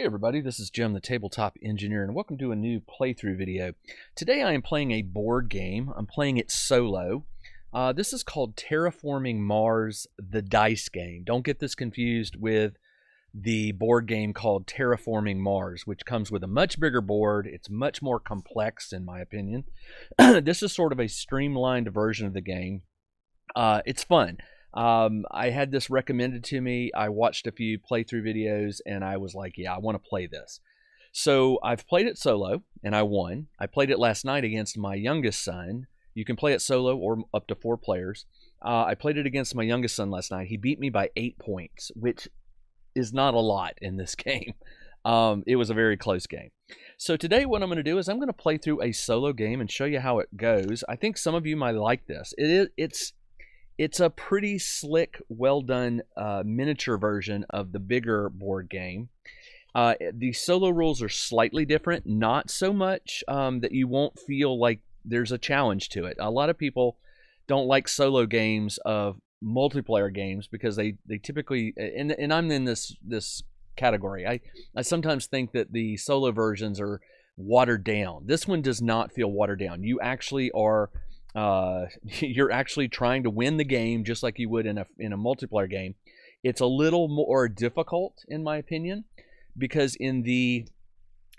Hey everybody, this is Jim, the Tabletop Engineer, and welcome to a new playthrough video. Today I am playing a board game. I'm playing it solo. This is called Terraforming Mars, the dice game. Don't get this confused with the board game called Terraforming Mars, which comes with a much bigger board. It's much more complex, in my opinion. This is sort of a streamlined version of the game. It's fun. I had this recommended to me. I watched a few playthrough videos and I was like, yeah, I want to play this. So I've played it solo and I won. I played it last night against my youngest son. You can play it solo or up to 4 players. I played it against my youngest son last night. He beat me by 8 points, which is not a lot in this game. It was a very close game. So today what I'm going to do is I'm going to play through a solo game and show you how it goes. I think some of you might like this. It's a pretty slick, well-done miniature version of the bigger board game. The solo rules are slightly different, not so much that you won't feel like there's a challenge to it. A lot of people don't like solo games of multiplayer games because they typically, and I'm in this category. I sometimes think that the solo versions are watered down. This one does not feel watered down. You actually are you're actually trying to win the game just like you would in a multiplayer game. It's a little more difficult in my opinion because in the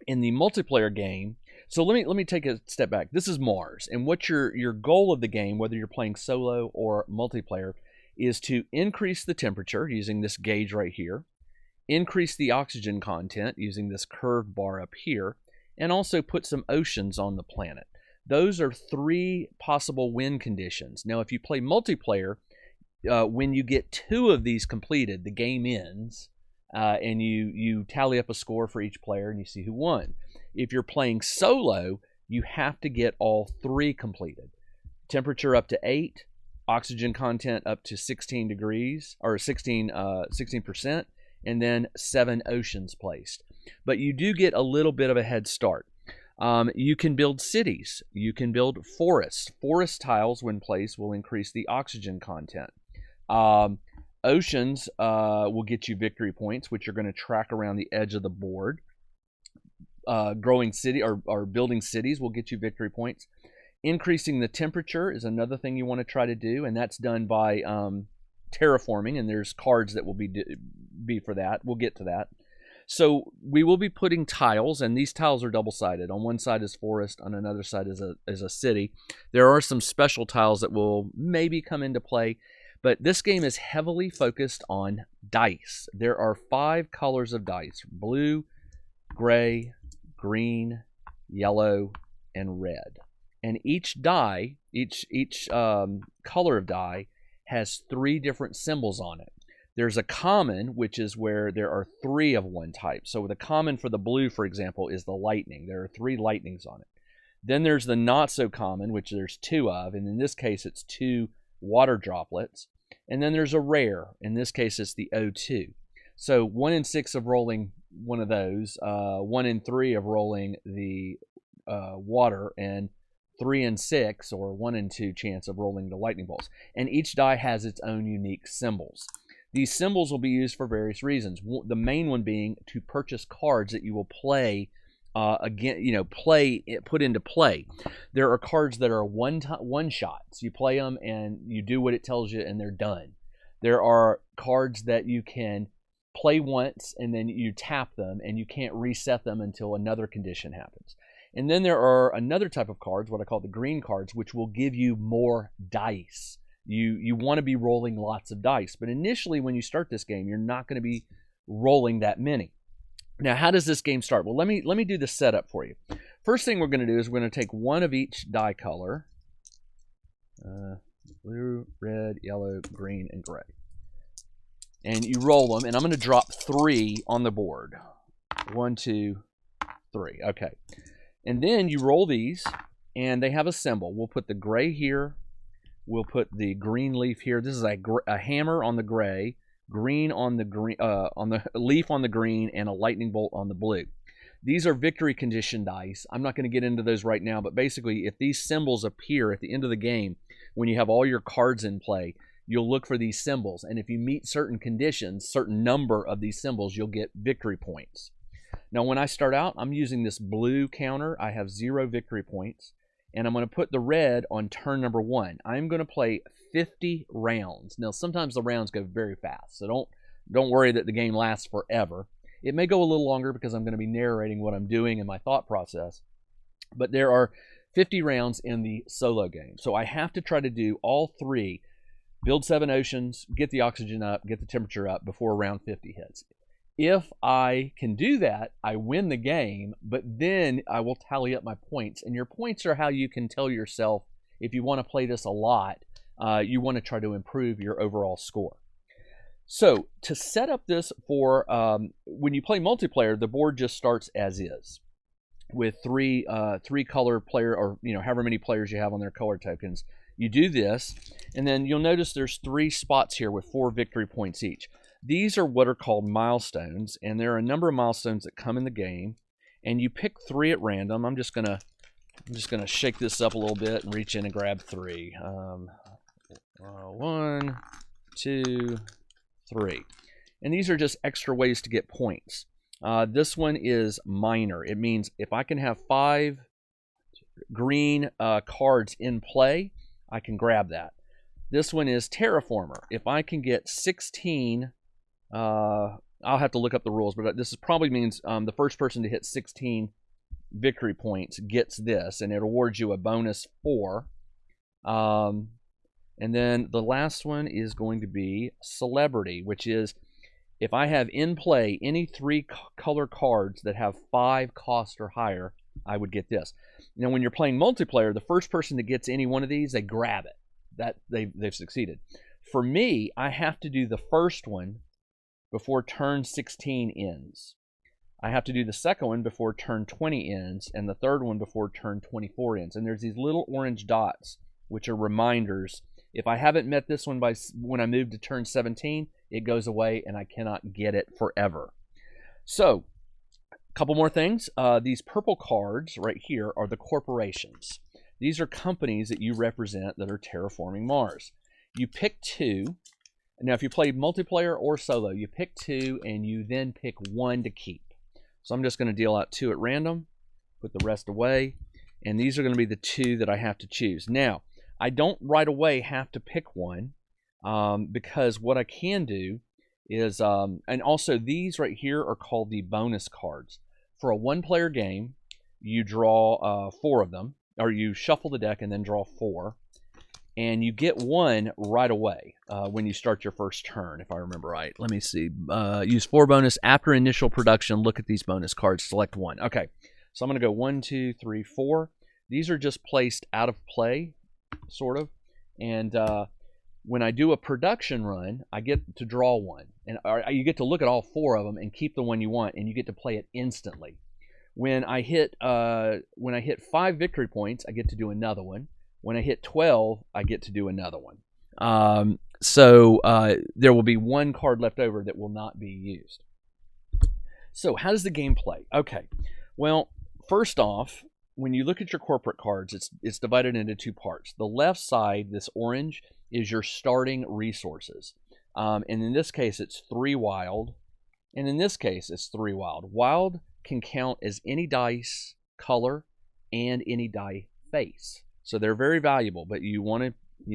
multiplayer game, so let me take a step back. This is Mars, and what your goal of the game, whether you're playing solo or multiplayer, is to increase the temperature using this gauge right here, increase the oxygen content using this curved bar up here, and also put some oceans on the planet. Those are 3 possible win conditions. Now, if you play multiplayer, when you get 2 of these completed, the game ends, and you tally up a score for each player and you see who won. If you're playing solo, you have to get all 3 completed. Temperature up to 8, oxygen content up to 16 degrees, or 16%, and then 7 oceans placed. But you do get a little bit of a head start. You can build cities. You can build forests. Forest tiles, when placed, will increase the oxygen content. Oceans will get you victory points, which you're going to track around the edge of the board. Growing city or building cities will get you victory points. Increasing the temperature is another thing you want to try to do, and that's done by terraforming, and there's cards that will be for that. We'll get to that. So we will be putting tiles, and these tiles are double-sided. On one side is forest, on another side is a city. There are some special tiles that will maybe come into play, but this game is heavily focused on dice. There are 5 colors of dice: blue, gray, green, yellow, and red. And each die, each color of die has 3 different symbols on it. There's a common, which is where there are 3 of one type. So the common for the blue, for example, is the lightning. There are 3 lightnings on it. Then there's the not so common, which there's 2 of, and in this case it's 2 water droplets. And then there's a rare. In this case it's the O2. So 1 in 6 of rolling one of those, 1 in 3 of rolling the water, and 3 in 6 or 1 in 2 chance of rolling the lightning bolts. And each die has its own unique symbols. These symbols will be used for various reasons. The main one being to purchase cards that you will play put into play. There are cards that are one shots. You play them and you do what it tells you and they're done. There are cards that you can play once and then you tap them and you can't reset them until another condition happens. And then there are another type of cards, what I call the green cards, which will give you more dice. You want to be rolling lots of dice, but initially when you start this game, you're not going to be rolling that many. Now, how does this game start? Well, let me do the setup for you. First thing we're going to do is we're going to take 1 of each die color, blue, red, yellow, green, and gray, and you roll them. And I'm going to drop 3 on the board. 1, 2, 3. Okay, and then you roll these, and they have a symbol. We'll put the gray here. We'll put the green leaf here. This is a hammer on the gray, green on the green, on the leaf on the green, and a lightning bolt on the blue. These are victory condition dice. I'm not going to get into those right now, but basically, if these symbols appear at the end of the game, when you have all your cards in play, you'll look for these symbols, and if you meet certain conditions, certain number of these symbols, you'll get victory points. Now, when I start out, I'm using this blue counter. I have 0 victory points, and I'm going to put the red on turn number 1. I'm going to play 50 rounds. Now, sometimes the rounds go very fast, so don't worry that the game lasts forever. It may go a little longer because I'm going to be narrating what I'm doing and my thought process, but there are 50 rounds in the solo game. So I have to try to do all 3, build 7 oceans, get the oxygen up, get the temperature up before round 50 hits. If I can do that, I win the game, but then I will tally up my points. And your points are how you can tell yourself, if you want to play this a lot, you want to try to improve your overall score. So to set up this for when you play multiplayer, the board just starts as is with three color player, or however many players you have on their color tokens. You do this, and then you'll notice there's 3 spots here with 4 victory points each. These are what are called milestones, and there are a number of milestones that come in the game, and you pick 3 at random. I'm just gonna shake this up a little bit and reach in and grab 3. 1, 2, 3. And these are just extra ways to get points. This one is minor. It means if I can have 5 green cards in play, I can grab that. This one is Terraformer. If I can get 16, I'll have to look up the rules, but this probably means the first person to hit 16 victory points gets this, and it awards you a bonus 4. And then the last one is going to be Celebrity, which is if I have in play any 3 color cards that have 5 cost or higher, I would get this. Now, when you're playing multiplayer, the first person that gets any one of these, they grab it. That they've succeeded. For me, I have to do the first one before turn 16 ends. I have to do the second one before turn 20 ends, and the third one before turn 24 ends. And there's these little orange dots, which are reminders. If I haven't met this one by when I move to turn 17, it goes away and I cannot get it forever. So, a couple more things. These purple cards right here are the corporations. These are companies that you represent that are terraforming Mars. You pick 2. Now, if you play multiplayer or solo, you pick 2 and you then pick 1 to keep. So I'm just going to deal out 2 at random, put the rest away, and these are going to be the 2 that I have to choose. Now, I don't right away have to pick 1 because what I can do is, and also these right here are called the bonus cards. For a 1-player game, you draw 4 of them, or you shuffle the deck and then draw 4, and you get 1 right away when you start your first turn, if I remember right. Let me see. Use 4 bonus after initial production. Look at these bonus cards. Select 1. Okay, so I'm going to go 1, 2, 3, 4. These are just placed out of play, sort of. And when I do a production run, I get to draw 1. And you get to look at all 4 of them and keep the one you want, and you get to play it instantly. When I hit 5 victory points, I get to do another one. When I hit 12, I get to do another one. So there will be 1 card left over that will not be used. So how does the game play? Okay, well, first off, when you look at your corporate cards, it's divided into 2 parts. The left side, this orange, is your starting resources. And in this case, it's 3 wild. And in this case, it's 3 wild. Wild can count as any dice color and any die face. So they're very valuable, but you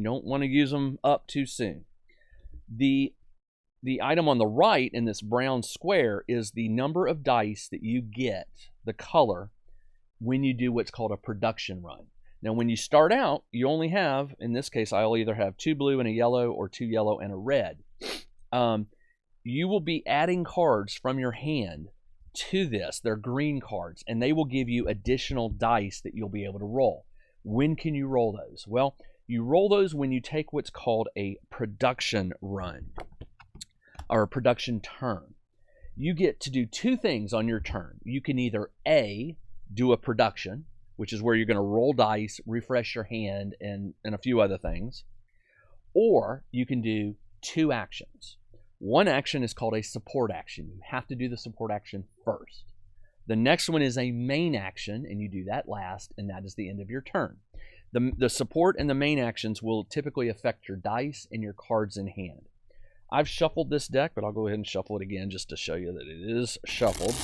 don't want to use them up too soon. The item on the right in this brown square is the number of dice that you get, the color, when you do what's called a production run. Now, when you start out, you only have, in this case, I'll either have 2 blue and a yellow or 2 yellow and a red. You will be adding cards from your hand to this. They're green cards, and they will give you additional dice that you'll be able to roll. When can you roll those? Well, you roll those when you take what's called a production run or a production turn. You get to do 2 things on your turn. You can either A, do a production, which is where you're going to roll dice, refresh your hand, and a few other things. Or you can do 2 actions. One action is called a support action. You have to do the support action first. The next one is a main action, and you do that last, and that is the end of your turn. The support and the main actions will typically affect your dice and your cards in hand. I've shuffled this deck, but I'll go ahead and shuffle it again just to show you that it is shuffled.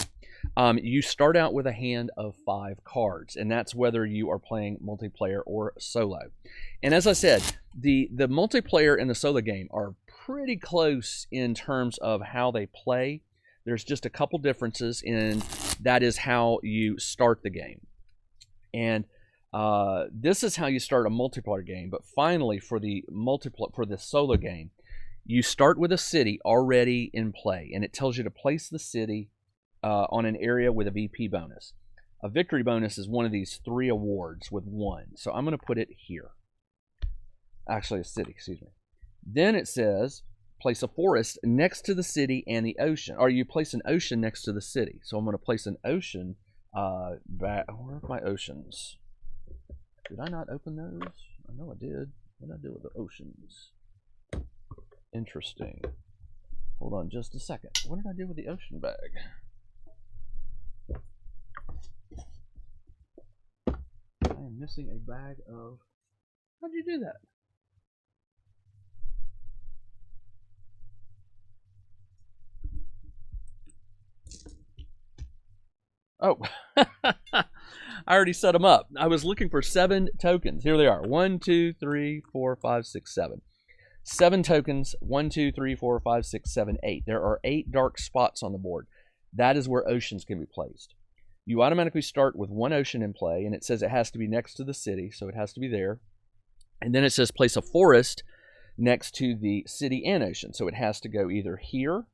You start out with a hand of 5 cards, and that's whether you are playing multiplayer or solo. And as I said, the multiplayer and the solo game are pretty close in terms of how they play. There's just a couple differences, and that is how you start the game. And this is how you start a multiplayer game. But finally, for the solo game, you start with a city already in play, and it tells you to place the city on an area with a VP bonus. A victory bonus is one of these 3 awards with 1. So I'm going to put it here. Actually, a city, excuse me. Then it says place a forest next to the city and the ocean. Or you place an ocean next to the city. So I'm going to place an ocean back. Where are my oceans? Did I not open those? I know I did. What did I do with the oceans? Interesting. Hold on just a second. What did I do with the ocean bag? I am missing a bag of... How'd you do that? Oh, I already set them up. I was looking for 7 tokens. Here they are. 1, 2, 3, 4, 5, 6, 7. 7 tokens. 1, 2, 3, 4, 5, 6, 7, 8. There are 8 dark spots on the board. That is where oceans can be placed. You automatically start with 1 ocean in play, and it says it has to be next to the city, so it has to be there. And then it says place a forest next to the city and ocean, so it has to go either here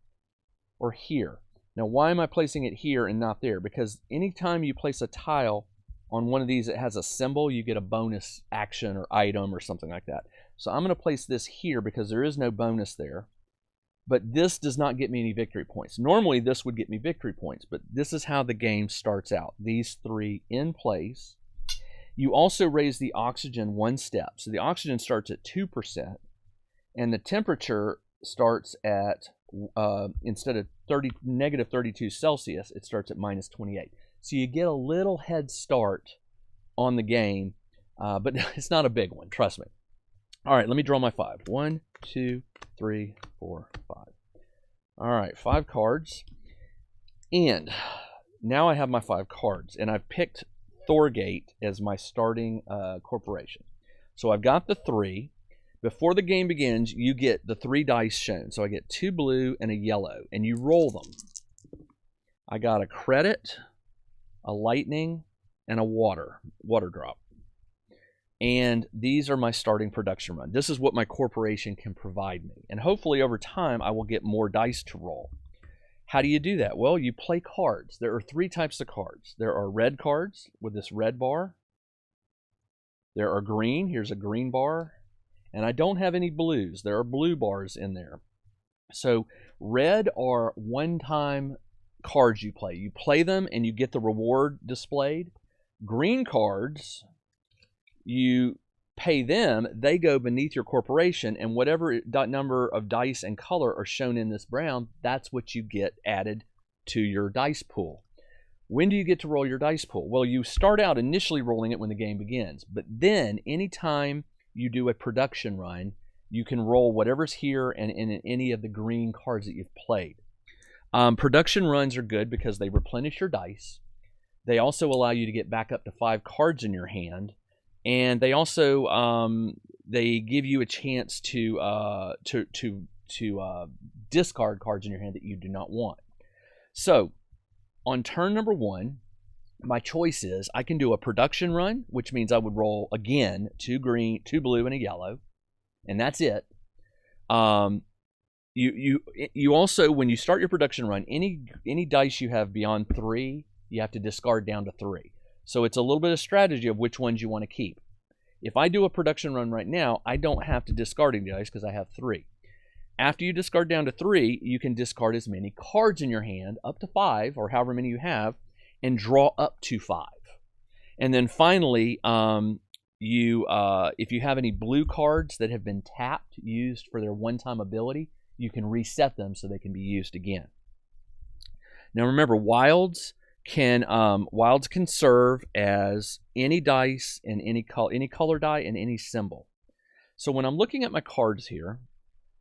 or here. Now, why am I placing it here and not there? Because anytime you place a tile on one of these that has a symbol, you get a bonus action or item or something like that. So I'm going to place this here because there is no bonus there. But this does not get me any victory points. Normally, this would get me victory points, but this is how the game starts out. These 3 in place. You also raise the oxygen 1 step. So the oxygen starts at 2%, and the temperature starts at, instead of negative 32 Celsius, it starts at minus 28. So you get a little head start on the game, but it's not a big one, trust me. All right, let me draw my 5. 1, 2, 3, 4, 5. All right, 5 cards. And now I have my 5 cards, and I've picked Thorgate as my starting corporation. So I've got the 3. Before the game begins, you get the 3 dice shown. So I get 2 blue and a yellow, and you roll them. I got a credit, a lightning, and a water drop. And these are my starting production run. This is what my corporation can provide me. And hopefully over time, I will get more dice to roll. How do you do that? Well, you play cards. There are 3 types of cards. There are red cards with this red bar. There are green. Here's a green bar. And I don't have any blues. There are blue bars in there. So red are one-time cards you play. You play them and you get the reward displayed. Green cards, you pay them, they go beneath your corporation, and whatever number of dice and color are shown in this brown, that's what you get added to your dice pool. When do you get to roll your dice pool? Well, you start out initially rolling it when the game begins, but then anytime you do a production run, you can roll whatever's here and in any of the green cards that you've played. Production runs are good because they replenish your dice. They also allow you to get back up to 5 cards in your hand, and they also they give you a chance to discard cards in your hand that you do not want. So on turn number 1, my choice is I can do a production run, which means I would roll again 2 green, 2 blue, and a yellow, and that's it. You also, when you start your production run, any dice you have beyond 3, you have to discard down to 3. So it's a little bit of strategy of which ones you want to keep. If I do a production run right now, I don't have to discard any dice because I have 3. After you discard down to 3, you can discard as many cards in your hand, up to 5, or however many you have, and draw up to 5. And then finally, if you have any blue cards that have been tapped, used for their one-time ability, you can reset them so they can be used again. Now remember, wilds can serve as any dice and any color die and any symbol. So when I'm looking at my cards here,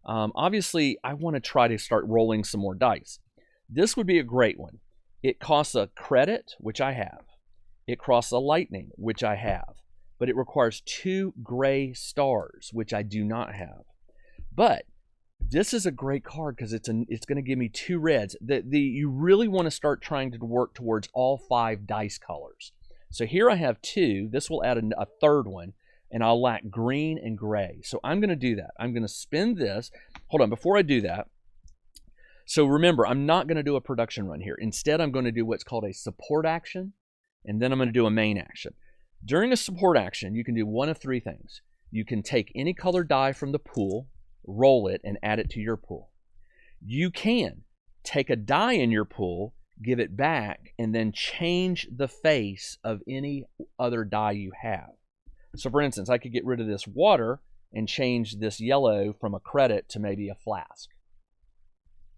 obviously I want to try to start rolling some more dice. This would be a great one. It costs a credit, which I have. It costs a lightning, which I have. But it requires 2 gray stars, which I do not have. But this is a great card because it's going to give me 2 reds. You really want to start trying to work towards all 5 dice colors. So here I have 2. This will add a third one, and I'll lack green and gray. So I'm going to do that. I'm going to spin this. Hold on, before I do that. So remember, I'm not going to do a production run here. Instead, I'm going to do what's called a support action, and then I'm going to do a main action. During a support action, you can do one of 3 things. You can take any colored die from the pool, roll it, and add it to your pool. You can take a die in your pool, give it back, and then change the face of any other die you have. So for instance, I could get rid of this water and change this yellow from a credit to maybe a flask.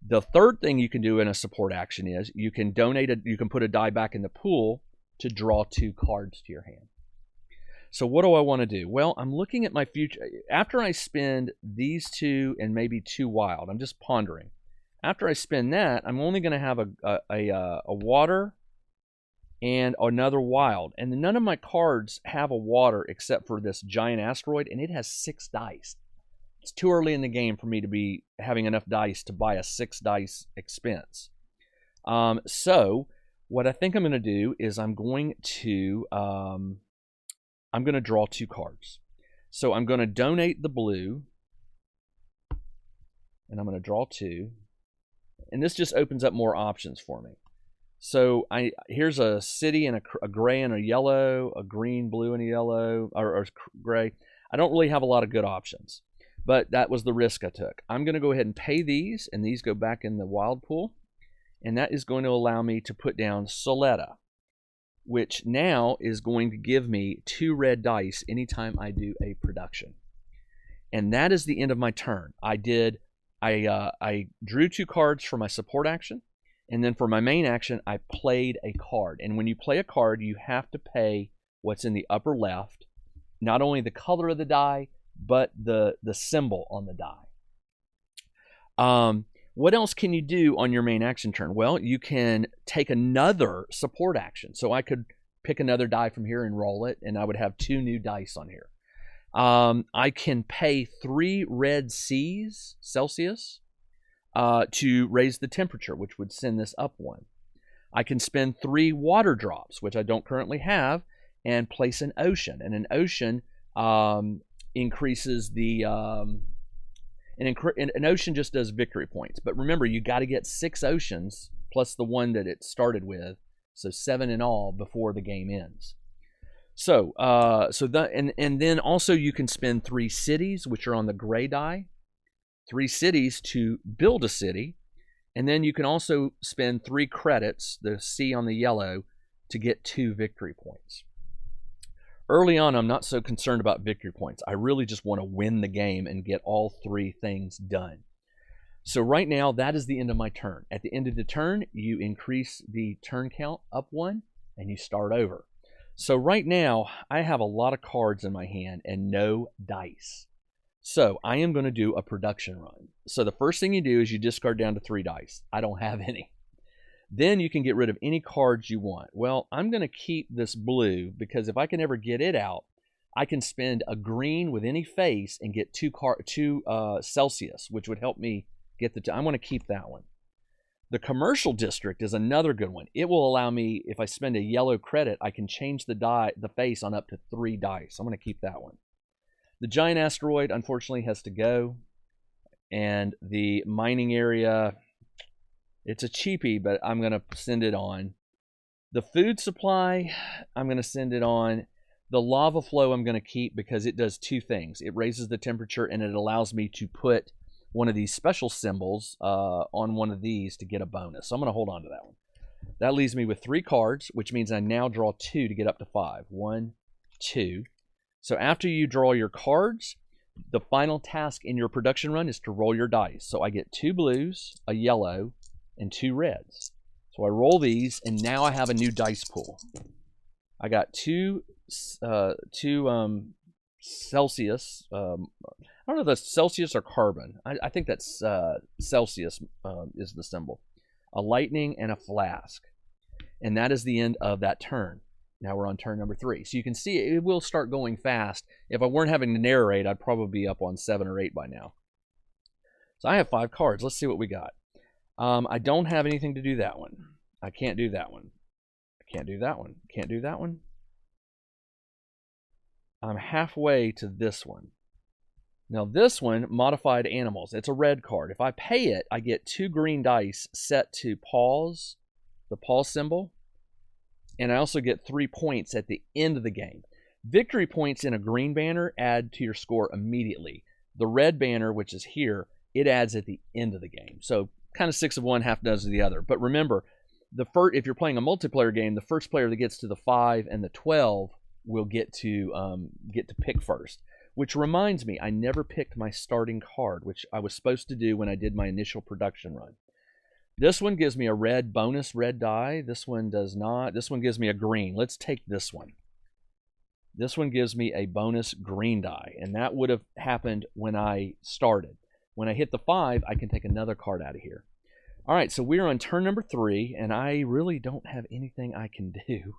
The third thing you can do in a support action is you can put a die back in the pool to draw 2 cards to your hand. So what do I want to do? Well, I'm looking at my future. After I spend these 2 and maybe 2 wild, I'm just pondering. After I spend that, I'm only going to have a water and another wild. And none of my cards have a water except for this giant asteroid, and it has 6 dice. It's too early in the game for me to be having enough dice to buy a 6 dice expense. So what I think I'm going to do is I'm going to draw 2 cards. So I'm going to donate the blue, and I'm going to draw 2. And this just opens up more options for me. So here's a city and a gray and a yellow, a green, blue, and a yellow, or gray. I don't really have a lot of good options, but that was the risk I took. I'm going to go ahead and pay these, and these go back in the wild pool. And that is going to allow me to put down Soletta, which now is going to give me 2 red dice anytime I do a production. And that is the end of my turn. I drew 2 cards for my support action, and then for my main action, I played a card. And when you play a card, you have to pay what's in the upper left, not only the color of the die, but the symbol on the die. What else can you do on your main action turn? Well, you can take another support action. So I could pick another die from here and roll it, and I would have 2 new dice on here. I can pay 3 red C's, Celsius, to raise the temperature, which would send this up 1. I can spend 3 water drops, which I don't currently have, and place an ocean. And an ocean increases the... an ocean just does victory points. But remember, you got to get 6 oceans plus the one that it started with. So 7 in all before the game ends. So, and then also you can spend 3 cities, which are on the gray die. 3 cities to build a city. And then you can also spend 3 credits, the C on the yellow, to get 2 victory points. Early on, I'm not so concerned about victory points. I really just want to win the game and get all 3 things done. So right now, that is the end of my turn. At the end of the turn, you increase the turn count up 1, and you start over. So right now, I have a lot of cards in my hand and no dice. So I am going to do a production run. So the first thing you do is you discard down to 3 dice. I don't have any. Then you can get rid of any cards you want. Well, I'm going to keep this blue because if I can ever get it out, I can spend a green with any face and get 2 Celsius, which would help me get the... I want to keep that one. The commercial district is another good one. It will allow me, if I spend a yellow credit, I can change the face on up to 3 dice. I'm going to keep that one. The giant asteroid, unfortunately, has to go. And the mining area... It's a cheapie, but I'm going to send it on. The food supply, I'm going to send it on. The lava flow I'm going to keep because it does 2 things. It raises the temperature and it allows me to put one of these special symbols on one of these to get a bonus. So I'm going to hold on to that one. That leaves me with 3 cards, which means I now draw 2 to get up to 5. 1, 2. So after you draw your cards, the final task in your production run is to roll your dice. So I get 2 blues, a yellow, and 2 reds. So I roll these, and now I have a new dice pool. I got 2 Celsius. I don't know if that's Celsius or carbon. I think that's Celsius is the symbol. A lightning and a flask. And that is the end of that turn. Now we're on turn number 3. So you can see it will start going fast. If I weren't having to narrate, I'd probably be up on 7 or 8 by now. So I have 5 cards. Let's see what we got. I don't have anything to do that one. I can't do that one. I can't do that one. Can't do that one. I'm halfway to this one. Now this one, modified animals. It's a red card. If I pay it, I get 2 green dice set to pause, the pause symbol. And I also get 3 points at the end of the game. Victory points in a green banner add to your score immediately. The red banner, which is here, it adds at the end of the game. So kind of 6 of one, half dozen of the other. But remember, if you're playing a multiplayer game, the first player that gets to the 5 and the 12 will get to pick first. Which reminds me, I never picked my starting card, which I was supposed to do when I did my initial production run. This one gives me a red bonus red die. This one does not. This one gives me a green. Let's take this one. This one gives me a bonus green die, and that would have happened when I started. When I hit the 5, I can take another card out of here. All right, so we're on turn number 3, and I really don't have anything I can do.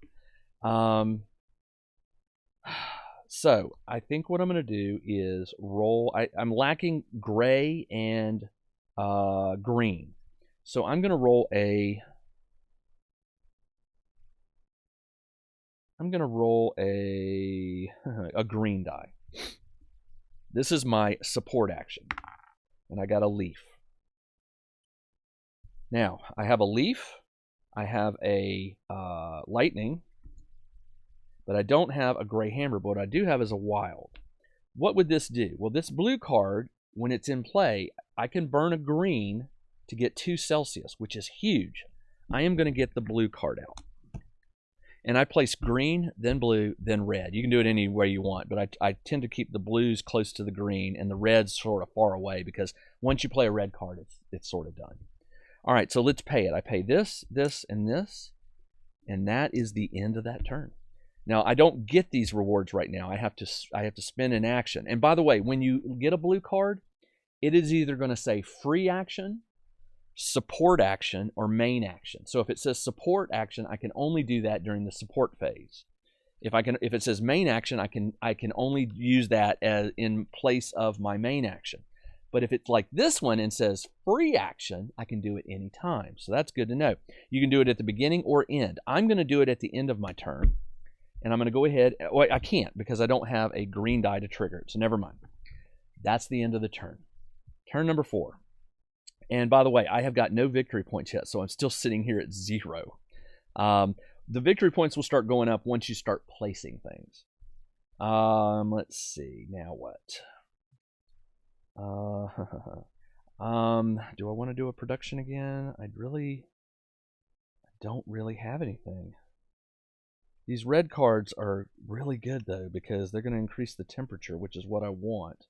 So I think what I'm going to do is roll. I'm lacking gray and green. So I'm going to roll a a green die. This is my support action. And I got a leaf. Now, I have a leaf. I have a lightning. But I don't have a gray hammer. But what I do have is a wild. What would this do? Well, this blue card, when it's in play, I can burn a green to get 2 Celsius, which is huge. I am going to get the blue card out. And I place green, then blue, then red. You can do it any way you want, but I tend to keep the blues close to the green and the reds sort of far away, because once you play a red card, it's sort of done. All right, so let's pay it. I pay this, this, and this, and that is the end of that turn. Now, I don't get these rewards right now. I have to spend an action. And by the way, when you get a blue card, it is either going to say free action, support action, or main action. So if it says support action, I can only do that during the support phase. If it says main action, I can only use that as in place of my main action. But if it's like this one and says free action, I can do it anytime. So that's good to know. You can do it at the beginning or end. I'm going to do it at the end of my turn. And I'm going to go ahead. Well, I can't because I don't have a green die to trigger it. So never mind. That's the end of the turn. Turn number 4. And by the way, I have got no victory points yet, so I'm still sitting here at 0. The victory points will start going up once you start placing things. Let's see. Now what? Do I want to do a production again? I don't really have anything. These red cards are really good, though, because they're going to increase the temperature, which is what I want.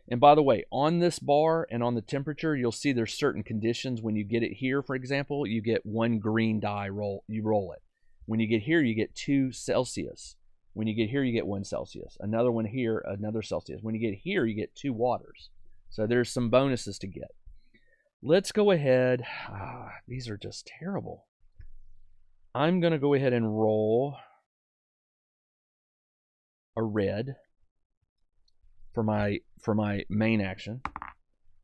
And by the way, on this bar and on the temperature, you'll see there's certain conditions. When you get it here, for example, you get 1 green die roll. You roll it. When you get here, you get 2 Celsius. When you get here, you get 1 Celsius. Another one here, another Celsius. When you get here, you get 2 waters. So there's some bonuses to get. Let's go ahead. These are just terrible. I'm going to go ahead and roll a red for my main action.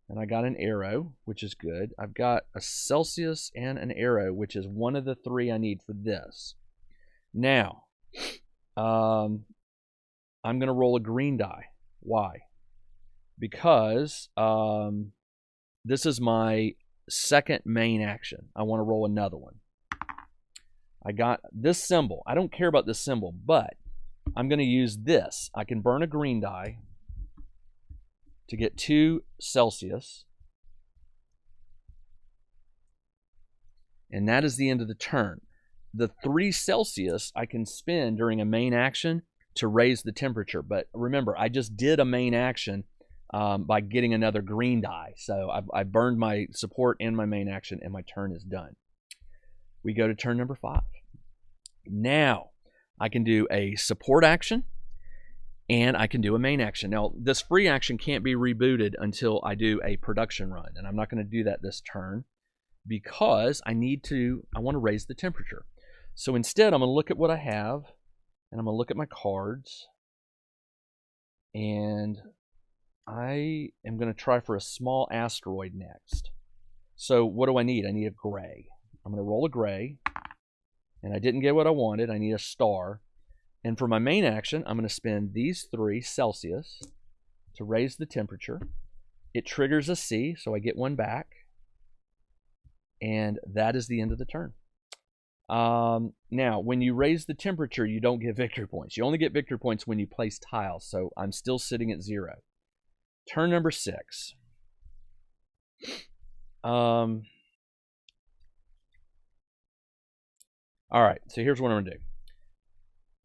And I got an arrow, which is good. I've got a Celsius and an arrow, which is one of the 3 I need for this. Now, I'm going to roll a green die. Why? Because this is my second main action. I want to roll another one. I got this symbol. I don't care about this symbol, but I'm going to use this. I can burn a green die to get 2 Celsius. And that is the end of the turn. The 3 Celsius I can spend during a main action to raise the temperature. But remember, I just did a main action by getting another green die. So I burned my support and my main action, and my turn is done. We go to turn number 5. Now, I can do a support action, and I can do a main action. Now, this free action can't be rebooted until I do a production run, and I'm not going to do that this turn. because I want to raise the temperature. So instead, I'm going to look at what I have, and I'm going to look at my cards, and I am going to try for a small asteroid next. So what do I need? I need a gray. I'm going to roll a gray, and I didn't get what I wanted. I need a star. And for my main action, I'm going to spend these 3 Celsius to raise the temperature. It triggers a C, so I get 1 back. And that is the end of the turn. Now, when you raise the temperature, you don't get victory points. You only get victory points when you place tiles, so I'm still sitting at 0. Turn number 6. All right, so here's what I'm going to do.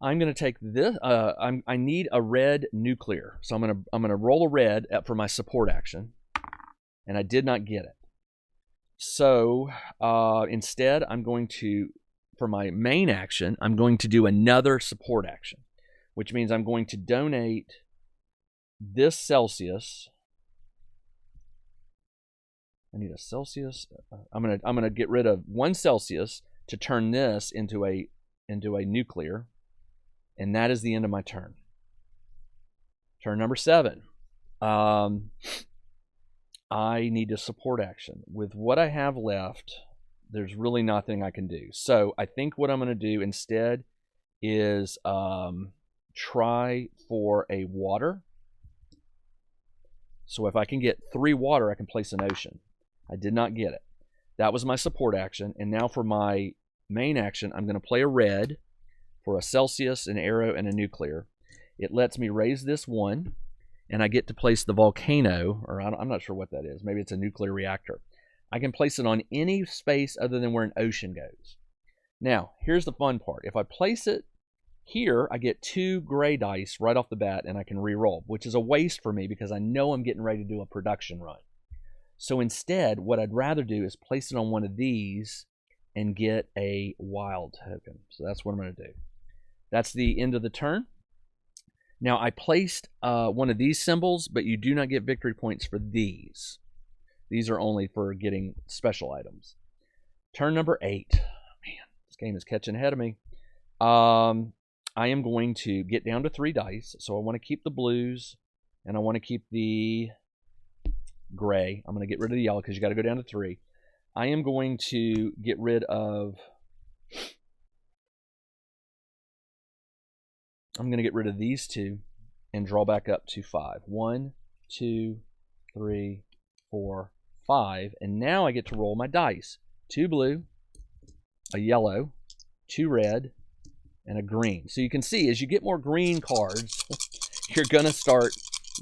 I'm going to take this. I need a red nuclear, so I'm going to roll a red for my support action, and I did not get it. So instead, I'm going to, for my main action, I'm going to do another support action, which means I'm going to donate this Celsius. I need a Celsius. I'm gonna get rid of 1 Celsius to turn this into a nuclear, and that is the end of my turn. Turn number 7. I need a support action. With what I have left, there's really nothing I can do. So I think what I'm going to do instead is try for a water. So if I can get 3 water, I can place an ocean. I did not get it. That was my support action. And now for my main action, I'm going to play a red for a Celsius, an arrow, and a nuclear. It lets me raise this 1. And I get to place the volcano, or I'm not sure what that is. Maybe it's a nuclear reactor. I can place it on any space other than where an ocean goes. Now, here's the fun part. If I place it here, I get 2 gray dice right off the bat, and I can re-roll, which is a waste for me because I know I'm getting ready to do a production run. So instead, what I'd rather do is place it on one of these and get a wild token. So that's what I'm going to do. That's the end of the turn. Now, I placed one of these symbols, but you do not get victory points for these. These are only for getting special items. Turn number 8. Man, this game is catching ahead of me. I am going to get down to 3 dice. So I want to keep the blues, and I want to keep the gray. I'm going to get rid of the yellow because you got to go down to 3. I am going to get rid of... I'm going to get rid of these 2 and draw back up to 5. 1, 2, 3, 4, 5. And now I get to roll my dice. 2 blue, a yellow, 2 red, and a green. So you can see as you get more green cards, you're going to start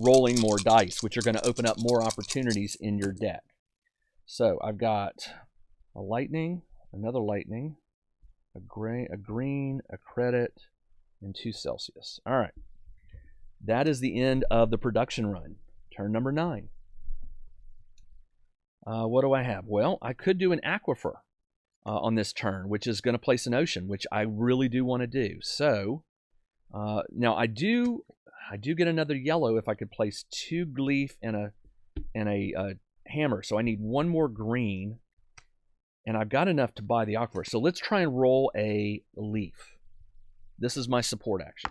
rolling more dice, which are going to open up more opportunities in your deck. So I've got a lightning, another lightning, a gray, a green, a credit, and 2 Celsius. All right. That is the end of the production run. Turn number 9. What do I have? Well, I could do an aquifer on this turn, which is going to place an ocean, which I really do want to do. So now I do get another yellow if I could place 2 gleef and a hammer. So I need 1 more green, and I've got enough to buy the aquifer. So let's try and roll a leaf. This is my support action.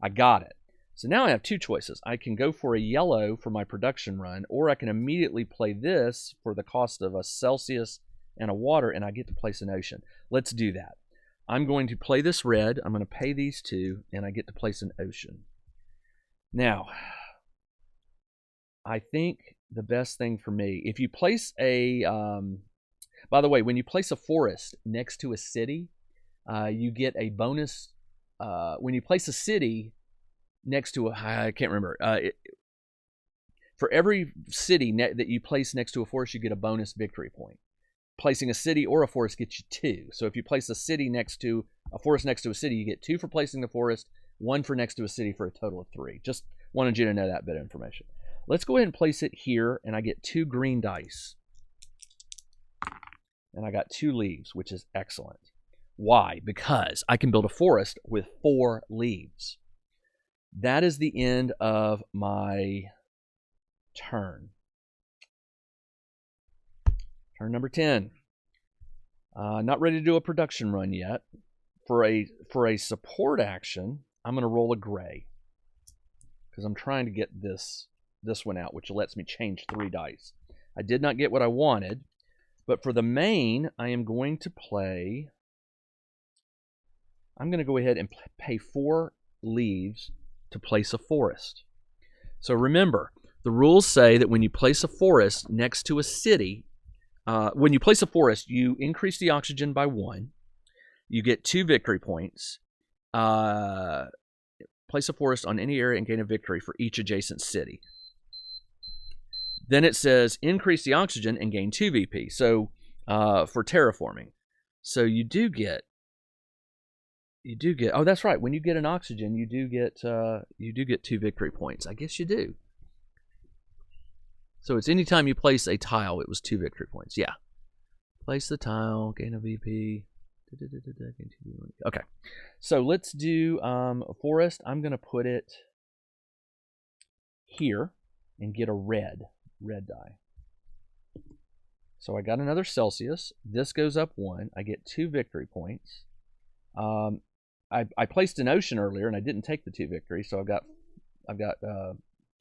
I got it. So now I have 2 choices. I can go for a yellow for my production run, or I can immediately play this for the cost of a Celsius and a water, and I get to place an ocean. Let's do that. I'm going to play this red. I'm going to pay these 2, and I get to place an ocean. Now, I think the best thing for me, if you place a, by the way, when you place a forest next to a city, you get a bonus. When you place a city next to I can't remember. For every city that you place next to a forest, you get a bonus victory point. Placing a city or a forest gets you 2. So if you place a city next to a forest next to a city, you get 2 for placing the forest, 1 for next to a city for a total of 3. Just wanted you to know that bit of information. Let's go ahead and place it here, and I get 2 green dice. And I got 2 leaves, which is excellent. Why? Because I can build a forest with 4 leaves. That is the end of my turn. Turn number 10. Not ready to do a production run yet. For a support action, I'm going to roll a gray because I'm trying to get this one out, which lets me change 3 dice. I did not get what I wanted, but for the main, I am going to play. I'm going to go ahead and pay 4 leaves to place a forest. So remember, the rules say that when you place a forest next to a city, when you place a forest, you increase the oxygen by 1. You get 2 victory points. Place a forest on any area and gain a victory for each adjacent city. Then it says increase the oxygen and gain 2 VP. So for terraforming, so you do get. Oh, that's right. When you get an oxygen, you do get 2 victory points. I guess you do. So it's anytime you place a tile, it was 2 victory points. Yeah. Place the tile, gain a VP. Okay. So let's do a forest. I'm going to put it here and get a red die. So I got another Celsius. This goes up 1. I get 2 victory points. I placed an ocean earlier and I didn't take the 2 victories, so I've got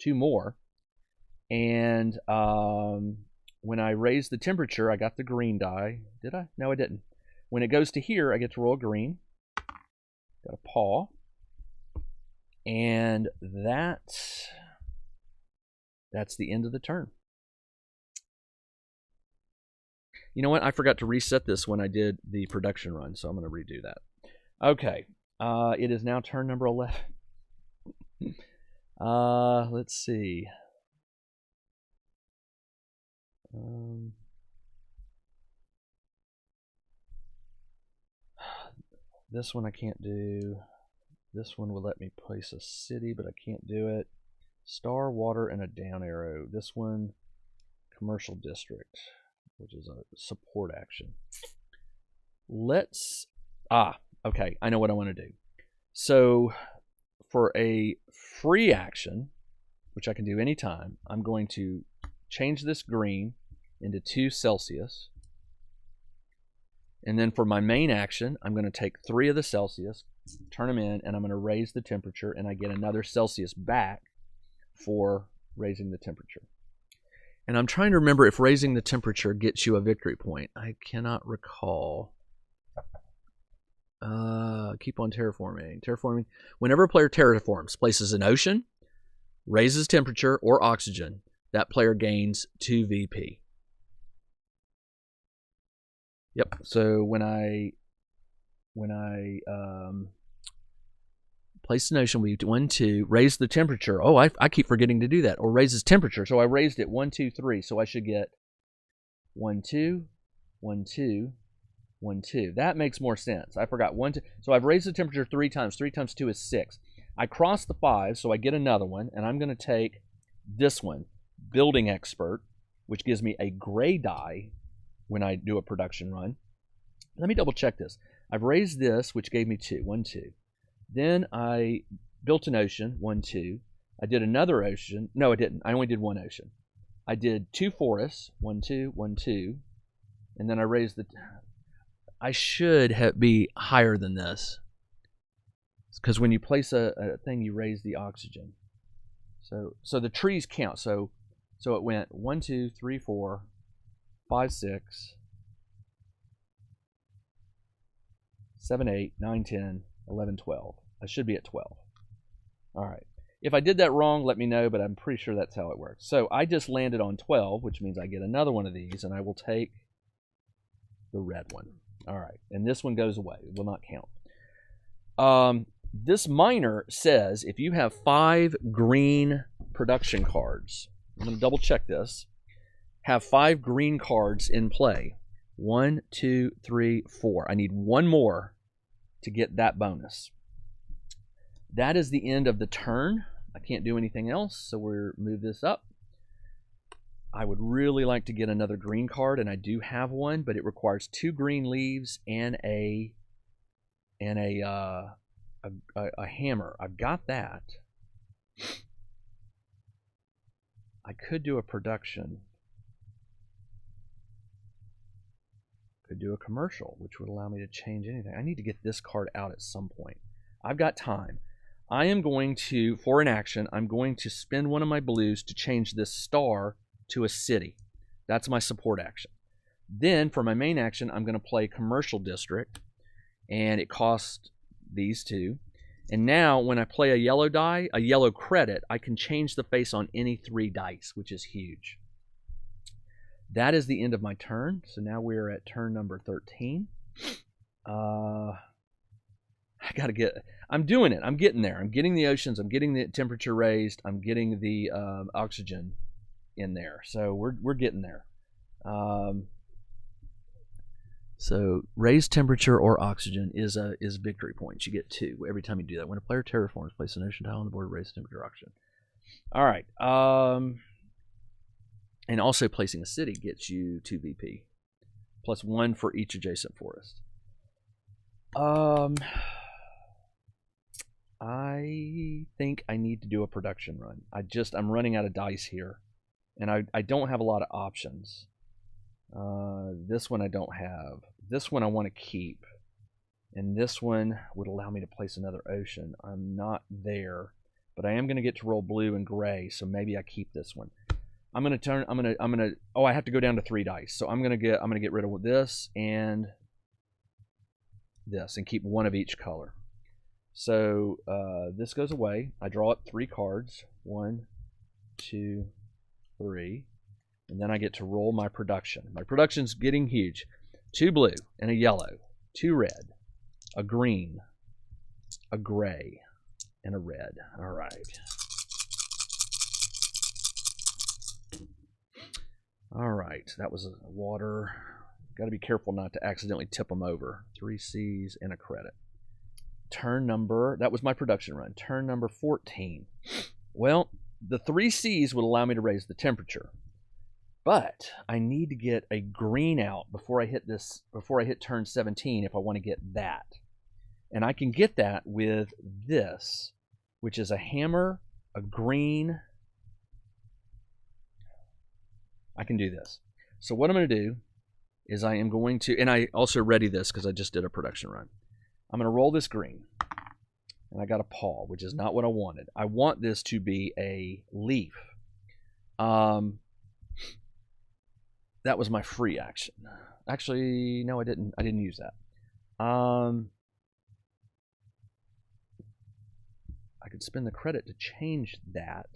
2 more. And when I raised the temperature, I got the green die. Did I? No, I didn't. When it goes to here, I get to roll green. Got a paw. And that's the end of the turn. You know what? I forgot to reset this when I did the production run, so I'm going to redo that. Okay. It is now turn number 11. Let's see. This one I can't do. This one will let me place a city, but I can't do it. Star, water, and a down arrow. This one, commercial district, which is a support action. Okay, I know what I want to do. So for a free action, which I can do anytime, I'm going to change this green into 2 Celsius. And then for my main action, I'm going to take 3 of the Celsius, turn them in, and I'm going to raise the temperature, and I get another Celsius back for raising the temperature. And I'm trying to remember if raising the temperature gets you a victory point. I cannot recall. Keep on terraforming. Terraforming. Whenever a player terraforms, places an ocean, raises temperature, or oxygen, that player gains 2 VP. Yep. So when I place an ocean, we 1, 2, raise the temperature. Oh, I keep forgetting to do that. Or raises temperature. So I raised it 1, 2, 3. So I should get 1, 2, 1, 2, 1, 2. That makes more sense. I forgot 1, 2. So I've raised the temperature 3 times. 3 times 2 is 6. I cross the 5, so I get another one, and I'm going to take this one, Building Expert, which gives me a gray die when I do a production run. Let me double check this. I've raised this, which gave me 2. 1, 2. Then I built an ocean. 1, 2. I did another ocean. No, I didn't. I only did 1 ocean. I did 2 forests. 1, 2, 1, 2. And then I raised the... I should be higher than this. Because when you place a thing, you raise the oxygen. So the trees count. So it went 1, 2, 3, 4, 5, 6, 7, 8, 9, 10, 11, 12. I should be at 12. All right. If I did that wrong, let me know, but I'm pretty sure that's how it works. So I just landed on 12, which means I get another one of these, and I will take the red one. All right. And this one goes away. It will not count. This miner says if you have 5 green production cards, I'm going to double check this, have 5 green cards in play. 1, 2, 3, 4. I need 1 more to get that bonus. That is the end of the turn. I can't do anything else, so we'll move this up. I would really like to get another green card, and I do have one, but it requires 2 green leaves and a hammer. I've got that. I could do a production. Could do a commercial, which would allow me to change anything. I need to get this card out at some point. I've got time. I am going to, for an action, I'm going to spend one of my blues to change this star to a city. That's my support action. Then, for my main action, I'm going to play Commercial District, and it costs these two. And now, when I play a yellow die, a yellow credit, I can change the face on any 3 dice, which is huge. That is the end of my turn. So now we're at turn number 13. I'm doing it. I'm getting there. I'm getting the oceans. I'm getting the temperature raised. I'm getting the oxygen in there. So we're getting there. So raised temperature or oxygen is victory points. You get 2 every time you do that. When a player terraforms, place an ocean tile on the board, raise temperature or oxygen. All right. And also placing a city gets you 2 VP, plus 1 for each adjacent forest. I think I need to do a production run. I'm running out of dice here, and I don't have a lot of options. This one I don't have. This one I want to keep, and this one would allow me to place another ocean. I'm not there, but I am going to get to roll blue and gray, so maybe I keep this one. I'm going to oh, I have to go down to 3 dice. So I'm going to get rid of this and this and keep 1 of each color. So this goes away. I draw up 3 cards. 1, 2, 3. And then I get to roll my production. My production's getting huge. 2 blue and a yellow, 2 red, a green, a gray, and a red. All right. All right, that was water. Got to be careful not to accidentally tip them over. 3 C's and a credit. Turn number, that was my production run. Turn number 14. Well, the 3 C's would allow me to raise the temperature, but I need to get a green out before I hit turn 17 if I want to get that. And I can get that with this, which is a hammer, a green. I can do this. So what I'm going to do is I am going to, and I also ready this because I just did a production run. I'm going to roll this green, and I got a paw, which is not what I wanted. I want this to be a leaf. That was my free action. Actually, no, I didn't use that. I could spend the credit to change that,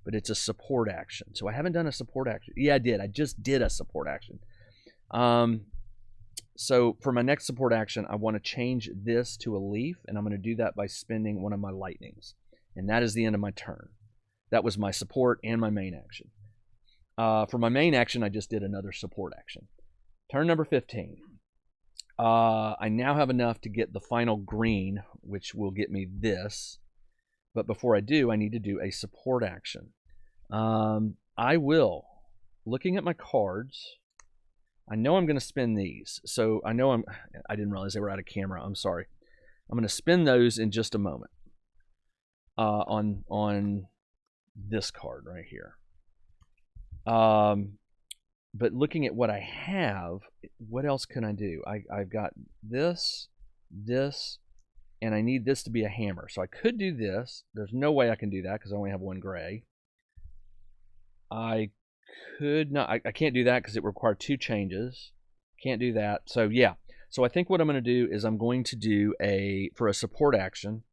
but it's a support action. So I haven't done a support action. Yeah, I did. I just did a support action. So for my next support action, I want to change this to a leaf, and I'm going to do that by spending one of my lightnings. And that is the end of my turn. That was my support and my main action. For my main action, I just did another support action. Turn number 15. I now have enough to get the final green, which will get me this. But before I do, I need to do a support action. I will, looking at my cards, I know I'm going to spend these. So I didn't realize they were out of camera. I'm sorry. I'm going to spend those in just a moment on this card right here. But looking at what I have, what else can I do? I've got this, and I need this to be a hammer. So I could do this. There's no way I can do that because I only have 1 gray. I could not. I can't do that because it required 2 changes. Can't do that. So yeah. So I think what I'm going to do is I'm going to do for a support action,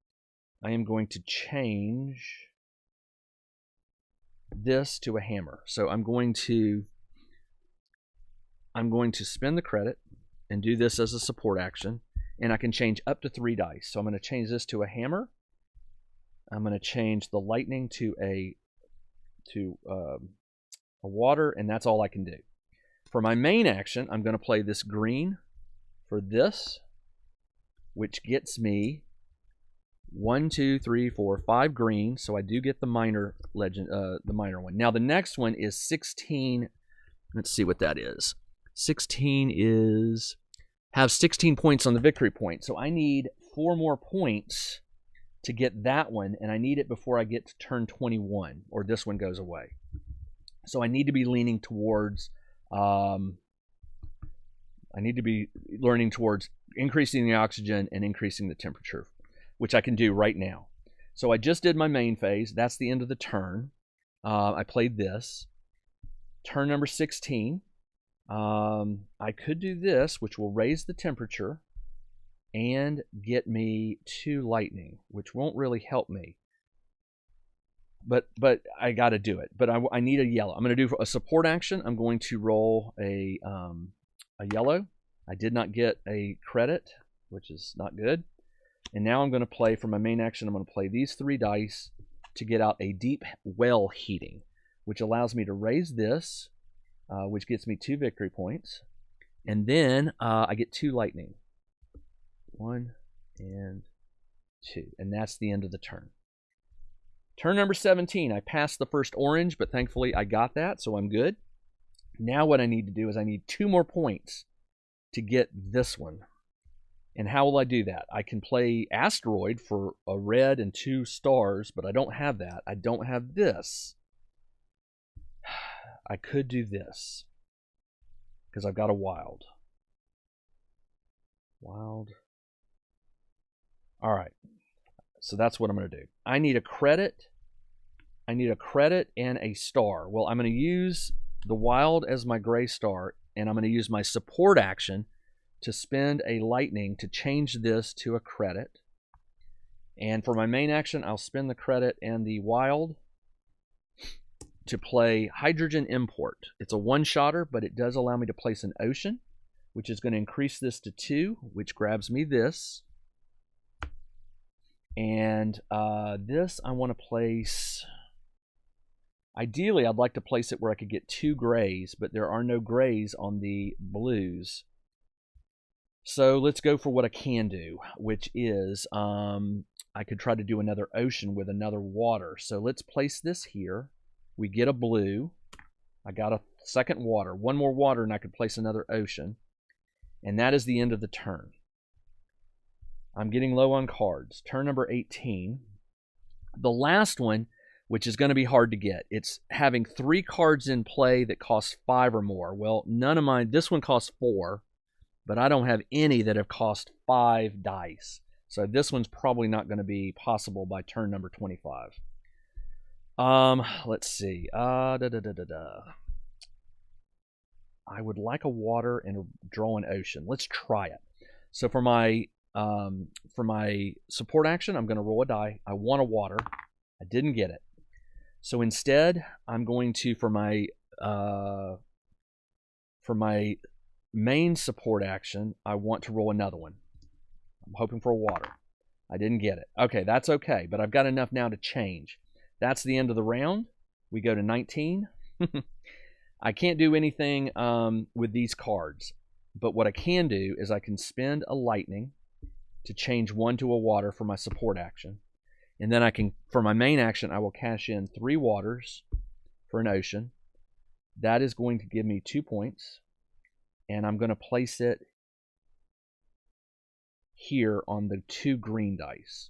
I am going to change this to a hammer. So I'm going to spend the credit and do this as a support action, and I can change up to 3 dice. So I'm going to change this to a hammer. I'm going to change the lightning to a water, and that's all I can do. For my main action, I'm going to play this green for this, which gets me 1, 2, 3, 4, 5 green. So I do get the minor the minor one. Now the next one is 16. Let's see what that is. 16 is have 16 points on the victory point. So I need 4 more points to get that one, and I need it before I get to turn 21, or this one goes away. So I need to be leaning towards I need to be learning towards increasing the oxygen and increasing the temperature, which I can do right now. So I just did my main phase. That's the end of the turn. I played this. Turn number 16. I could do this, which will raise the temperature and get me 2 lightning, which won't really help me. But I got to do it. But I need a yellow. I'm going to do a support action. I'm going to roll a yellow. I did not get a credit, which is not good. And now I'm going to play for my main action. I'm going to play these 3 dice to get out a deep well heating, which allows me to raise this, which gets me 2 victory points. And then I get 2 lightning. 1 and 2. And that's the end of the turn. Turn number 17. I passed the first orange, but thankfully I got that, so I'm good. Now what I need to do is I need 2 more points to get this one. And how will I do that? I can play Asteroid for a red and 2 stars, but I don't have that. I don't have this. I could do this because I've got a wild. Wild. All right. So that's what I'm going to do. I need a credit. I need a credit and a star. Well, I'm going to use the wild as my gray star, and I'm going to use my support action to spend a lightning to change this to a credit. And for my main action, I'll spend the credit and the wild to play hydrogen import. It's a one-shotter, but it does allow me to place an ocean, which is going to increase this to 2, which grabs me this. And this I want to place, ideally I'd like to place it where I could get 2 grays, but there are no grays on the blues. So let's go for what I can do, which is I could try to do another ocean with another water. So let's place this here. We get a blue. I got a second water. 1 more water and I could place another ocean. And that is the end of the turn. I'm getting low on cards. Turn number 18. The last one, which is going to be hard to get, it's having 3 cards in play that cost 5 or more. Well, none of mine, this one costs 4, but I don't have any that have cost 5 dice. So this one's probably not going to be possible by turn number 25. Let's see. I would like a water and draw an ocean. Let's try it. So for my support action, I'm going to roll a die. I want a water. I didn't get it. So instead, I'm going to, for my main support action, I want to roll another one. I'm hoping for a water. I didn't get it. Okay, that's okay, but I've got enough now to change. That's the end of the round. We go to 19. I can't do anything with these cards, but what I can do is I can spend a lightning to change 1 to a water for my support action. And then I can, for my main action, I will cash in 3 waters for an ocean. That is going to give me 2 points. And I'm going to place it here on the 2 green dice.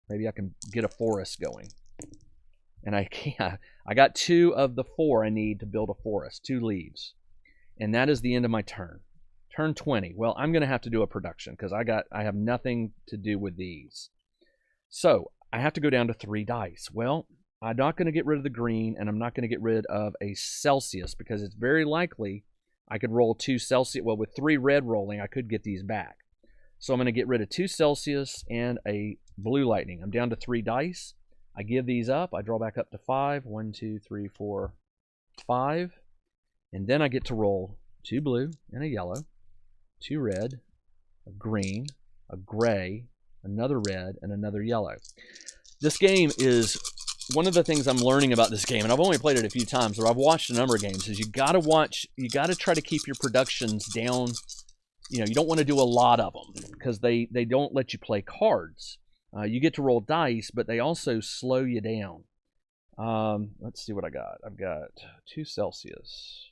Maybe I can get a forest going. And I can't. I got 2 of the 4 I need to build a forest, 2 leaves. And that is the end of my turn. Turn 20. Well, I'm going to have to do a production because I have nothing to do with these. So I have to go down to 3 dice. Well, I'm not going to get rid of the green, and I'm not going to get rid of a Celsius because it's very likely I could roll 2 Celsius. Well, with 3 red rolling, I could get these back. So I'm going to get rid of 2 Celsius and a blue lightning. I'm down to 3 dice. I give these up. I draw back up to 5. 1, 2, 3, 4, 5. And then I get to roll 2 blue and a yellow, 2 red, a green, a gray, another red, and another yellow. This game is one of the things I'm learning about this game, and I've only played it a few times, but I've watched a number of games, is you got to try to keep your productions down. You know, you don't want to do a lot of them because they don't let you play cards. You get to roll dice, but they also slow you down. Let's see what I got. I've got 2 Celsius,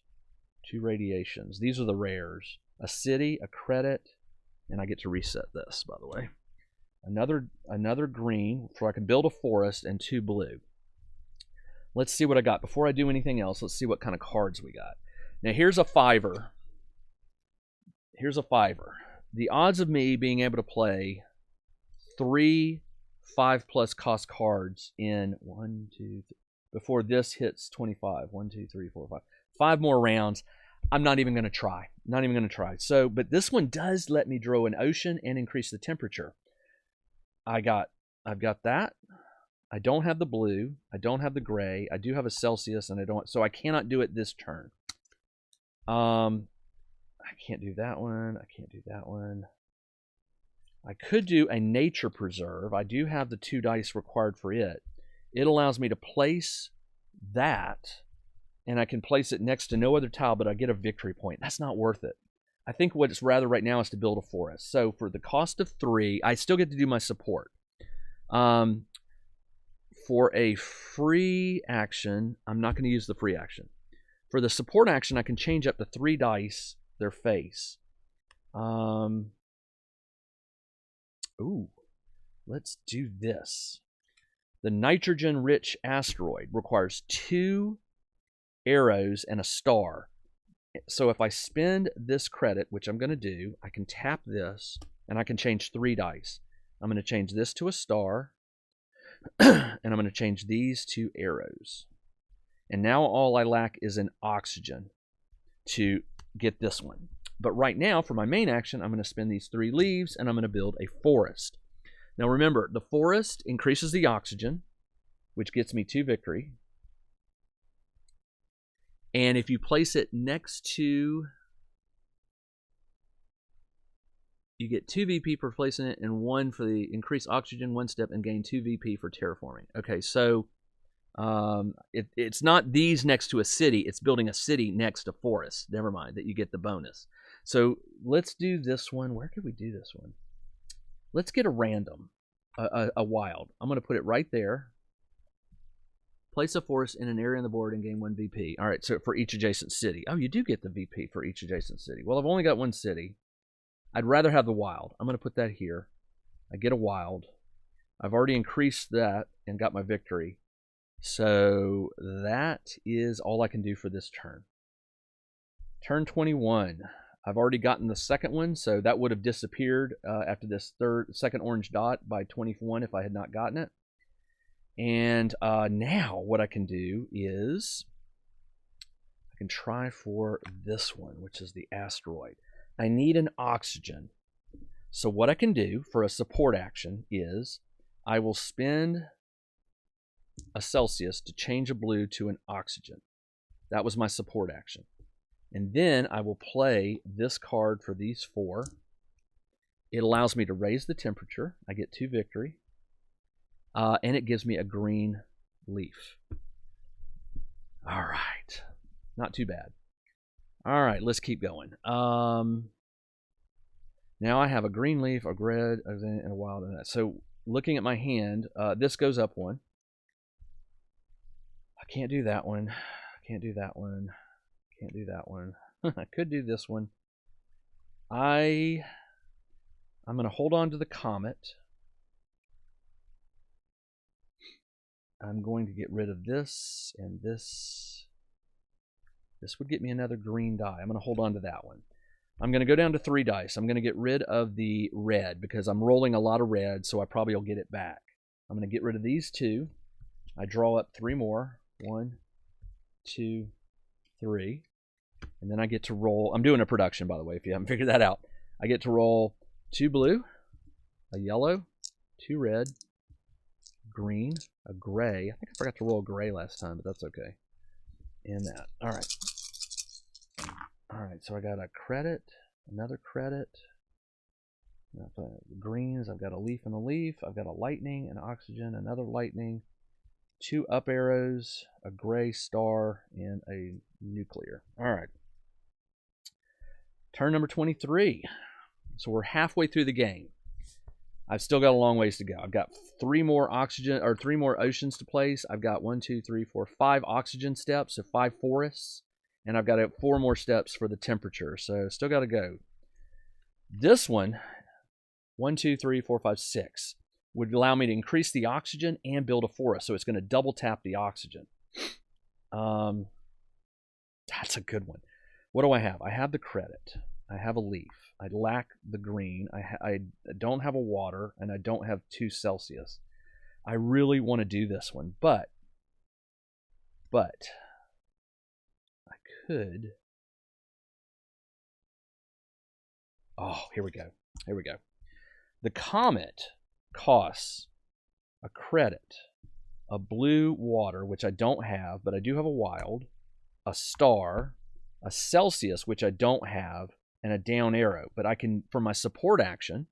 2 radiations. These are the rares. A city, a credit, and I get to reset this, by the way. Another green, so I can build a forest, and 2 blue. Let's see what I got. Before I do anything else, let's see what kind of cards we got. Now, here's a 5-er. here's a fiver. The odds of me being able to play 3 5+ cost cards in 1, 2, 3, before this hits 25. 1, 2, 3, 4, 5. 5 more rounds. I'm not even going to try. Not even going to try. So, but this one does let me draw an ocean and increase the temperature. I've got that. I don't have the blue. I don't have the gray. I do have a Celsius, and I don't. So I cannot do it this turn. I can't do that one. I can't do that one. I could do a nature preserve. I do have the 2 dice required for it. It allows me to place that, and I can place it next to no other tile, but I get a victory point. That's not worth it. I think what it's rather right now is to build a forest. So for the cost of 3, I still get to do my support. For a free action, I'm not going to use the free action. For the support action, I can change up to 3 dice their face. Ooh, let's do this. The nitrogen-rich asteroid requires 2 arrows and a star. So if I spend this credit, which I'm going to do, I can tap this, and I can change 3 dice. I'm going to change this to a star, and I'm going to change these to arrows. And now all I lack is an oxygen to get this one. But right now, for my main action, I'm going to spend these 3 leaves, and I'm going to build a forest. Now remember, the forest increases the oxygen, which gets me 2 victory. And if you place it next to, you get 2 VP for placing it, and 1 for the increased oxygen 1 step, and gain 2 VP for terraforming. Okay, so it's not these next to a city. It's building a city next to forest. Never mind that you get the bonus. So let's do this one. Where could we do this one? Let's get a random, a wild. I'm going to put it right there. Place a forest in an area on the board and gain 1 VP. All right, so for each adjacent city. Oh, you do get the VP for each adjacent city. Well, I've only got 1 city. I'd rather have the wild. I'm going to put that here. I get a wild. I've already increased that and got my victory. So that is all I can do for this turn. Turn 21. I've already gotten the second one, so that would have disappeared after this second orange dot by 21 if I had not gotten it. And now what I can do is I can try for this one, which is the asteroid. I need an oxygen. So what I can do for a support action is I will spend a Celsius to change a blue to an oxygen. That was my support action. And then I will play this card for these 4. It allows me to raise the temperature. I get 2 victory. And it gives me a green leaf. All right. Not too bad. All right, let's keep going. Now I have a green leaf, a red, and a wild. And that. So looking at my hand, this goes up 1. I can't do that one. I can't do that one. Can't do that one. I could do this one. I'm going to hold on to the comet. I'm going to get rid of this and this. This would get me another green die. I'm going to hold on to that one. I'm going to go down to 3 dice. I'm going to get rid of the red because I'm rolling a lot of red, so I probably will get it back. I'm going to get rid of these 2. I draw up 3 more. 1, 2, 3. And then I get to roll. I'm doing a production, by the way, if you haven't figured that out. I get to roll 2 blue, a yellow, 2 red, green, a gray. I think I forgot to roll a gray last time, but that's okay. And that. All right. All right, so I got a credit, another credit. Greens, I've got a leaf and a leaf. I've got a lightning, an oxygen, another lightning, 2 up arrows, a gray star, and a nuclear. All right. Turn number 23. So we're halfway through the game. I've still got a long ways to go. I've got 3 more oxygen or 3 more oceans to place. I've got 1, 2, 3, 4, 5 oxygen steps, so 5 forests, and I've got 4 more steps for the temperature. So still got to go. This one, 1, 2, 3, 4, 5, 6, would allow me to increase the oxygen and build a forest. So it's going to double tap the oxygen. That's a good one. What do I have? I have the credit. I have a leaf. I lack the green. I don't have a water, and I don't have 2 Celsius. I really want to do this one, but I could. Oh, here we go. Here we go. The comet costs a credit, a blue water, which I don't have, but I do have a wild, a star, a Celsius, which I don't have, and a down arrow. But I can, for my support action,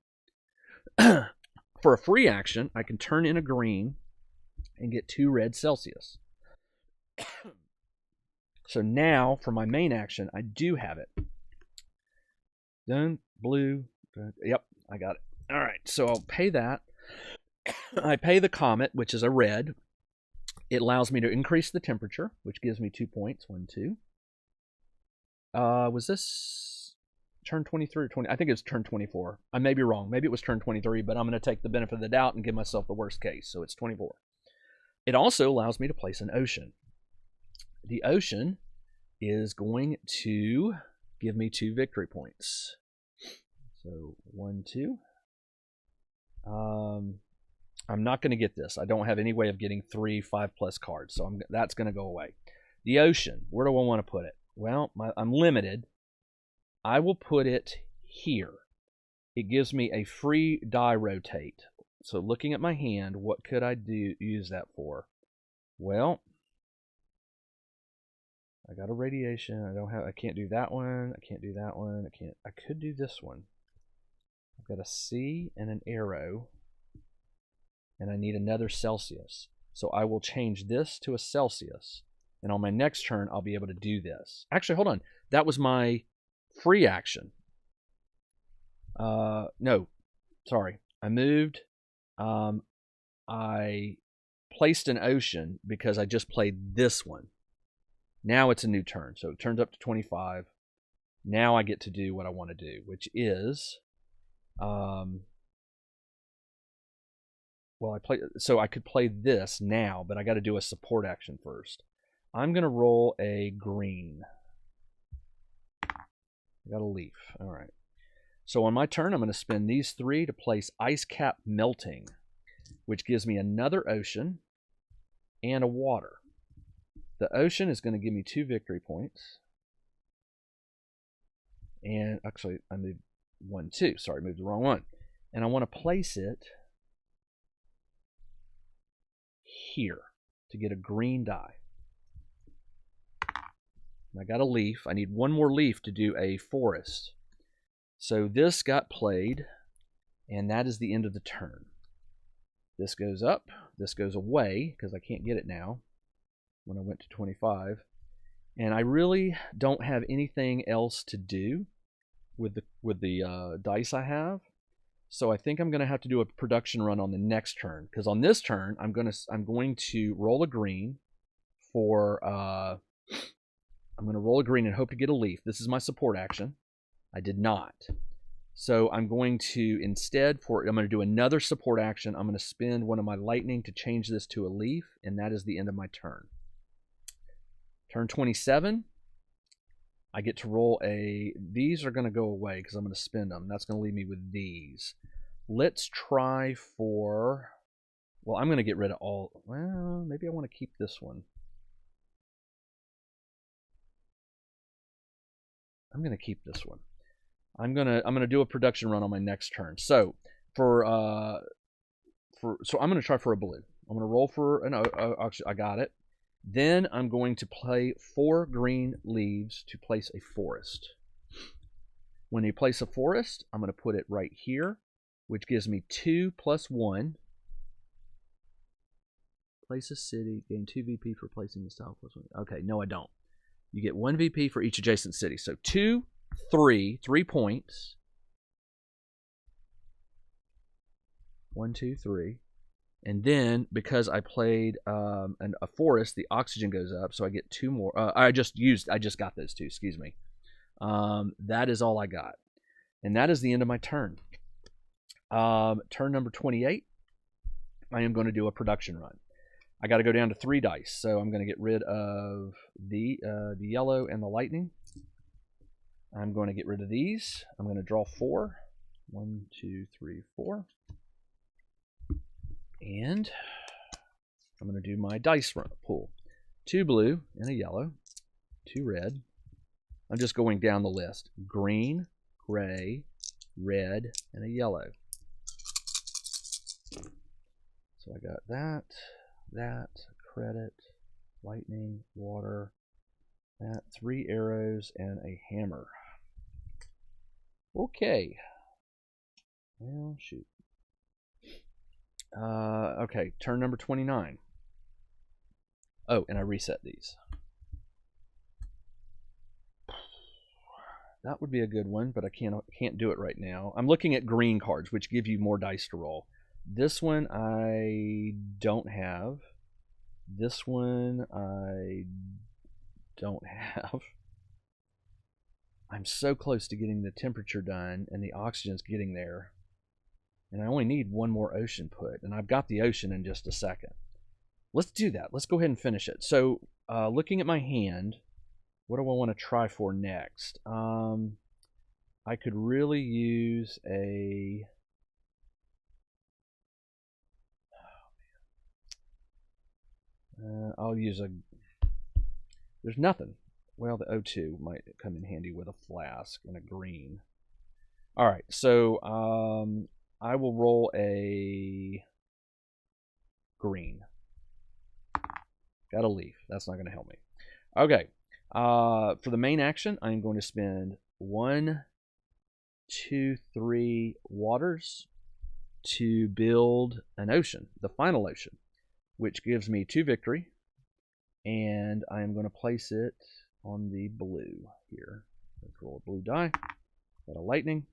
for a free action, I can turn in a green and get 2 red Celsius. So now, for my main action, I do have it. Done, blue, yep, I got it. All right, so I'll pay that. I pay the comet, which is a red. It allows me to increase the temperature, which gives me 2 points. 1, 2. Was this turn 23 or 20? I think it's turn 24. I may be wrong. Maybe it was turn 23, but I'm going to take the benefit of the doubt and give myself the worst case. So it's 24. It also allows me to place an ocean. The ocean is going to give me 2 victory points. So 1, 2. I'm not going to get this. I don't have any way of getting 3 5+ cards, so that's going to go away. The ocean, where do I want to put it? Well, I'm limited. I will put it here. It gives me a free die rotate. So looking at my hand, what could I use that for? Well, I got a radiation. I can't do that one. I can't do that one. I could do this one. I've got a C and an arrow, and I need another Celsius. So I will change this to a Celsius, and on my next turn, I'll be able to do this. Actually, hold on. That was my free action. No, sorry. I moved. I placed an ocean because I just played this one. Now it's a new turn, so it turns up to 25. Now I get to do what I want to do, which is, well, so I could play this now, but I got to do a support action first. I'm going to roll a green. I got a leaf. All right. So on my turn, I'm going to spend these 3 to place Ice Cap Melting, which gives me another ocean and a water. The ocean is going to give me 2 victory points. And actually, I moved 1, 2. Sorry, I moved the wrong one. And I want to place it here to get a green die. And I got a leaf. I need 1 more leaf to do a forest. So this got played, and that is the end of the turn. This goes up. This goes away because I can't get it now when I went to 25. And I really don't have anything else to do with the dice I have. So I think I'm going to have to do a production run on the next turn, because on this turn I'm going to roll a green for I'm going to roll a green and hope to get a leaf. This is my support action. I did not. So I'm going to instead I'm going to do another support action. I'm going to spend 1 of my lightning to change this to a leaf, and that is the end of my turn. Turn 27. I get to roll these are going to go away because I'm going to spend them. That's going to leave me with these. Let's try for, well, I'm going to get rid of all, well, maybe I want to keep this one. I'm going to keep this one. I'm going to do a production run on my next turn. So so I'm going to try for a blue. I'm going to roll for an I got it. Then I'm going to play 4 green leaves to place a forest. When you place a forest, I'm going to put it right here, which gives me 2 + 1. Place a city, gain 2 VP for placing this tile +1. Okay, no, I don't. You get 1 VP for each adjacent city. So 2, 3 points. 1, 2, 3. And then, because I played a forest, the oxygen goes up, so I get 2 more. I just got those 2, excuse me. That is all I got. And that is the end of my turn. Turn number 28, I am going to do a production run. I got to go down to 3 dice, so I'm going to get rid of the yellow and the lightning. I'm going to get rid of these. I'm going to draw 4. 1, 2, 3, 4. And I'm going to do my dice pool. 2 blue and a yellow. 2 red. I'm just going down the list. Green, gray, red, and a yellow. So I got that, credit, lightning, water, that, 3 arrows, and a hammer. Okay. Well, shoot. Okay, turn number 29. Oh, and I reset these. That would be a good one, but I can't do it right now. I'm looking at green cards, which give you more dice to roll. This one I don't have. This one I don't have. I'm so close to getting the temperature done, and the oxygen's getting there. And I only need 1 more ocean put, and I've got the ocean in just a second. Let's do that. Let's go ahead and finish it. So, looking at my hand, what do I want to try for next? I could really use a... I'll use a... There's nothing. Well, the O2 might come in handy with a flask and a green. All right, so I will roll a green. Got a leaf. That's not going to help me. Okay. For the main action, I'm going to spend 1, 2, 3 waters to build an ocean, the final ocean, which gives me 2 victory. And I'm going to place it on the blue here. Let's roll a blue die. Got a lightning.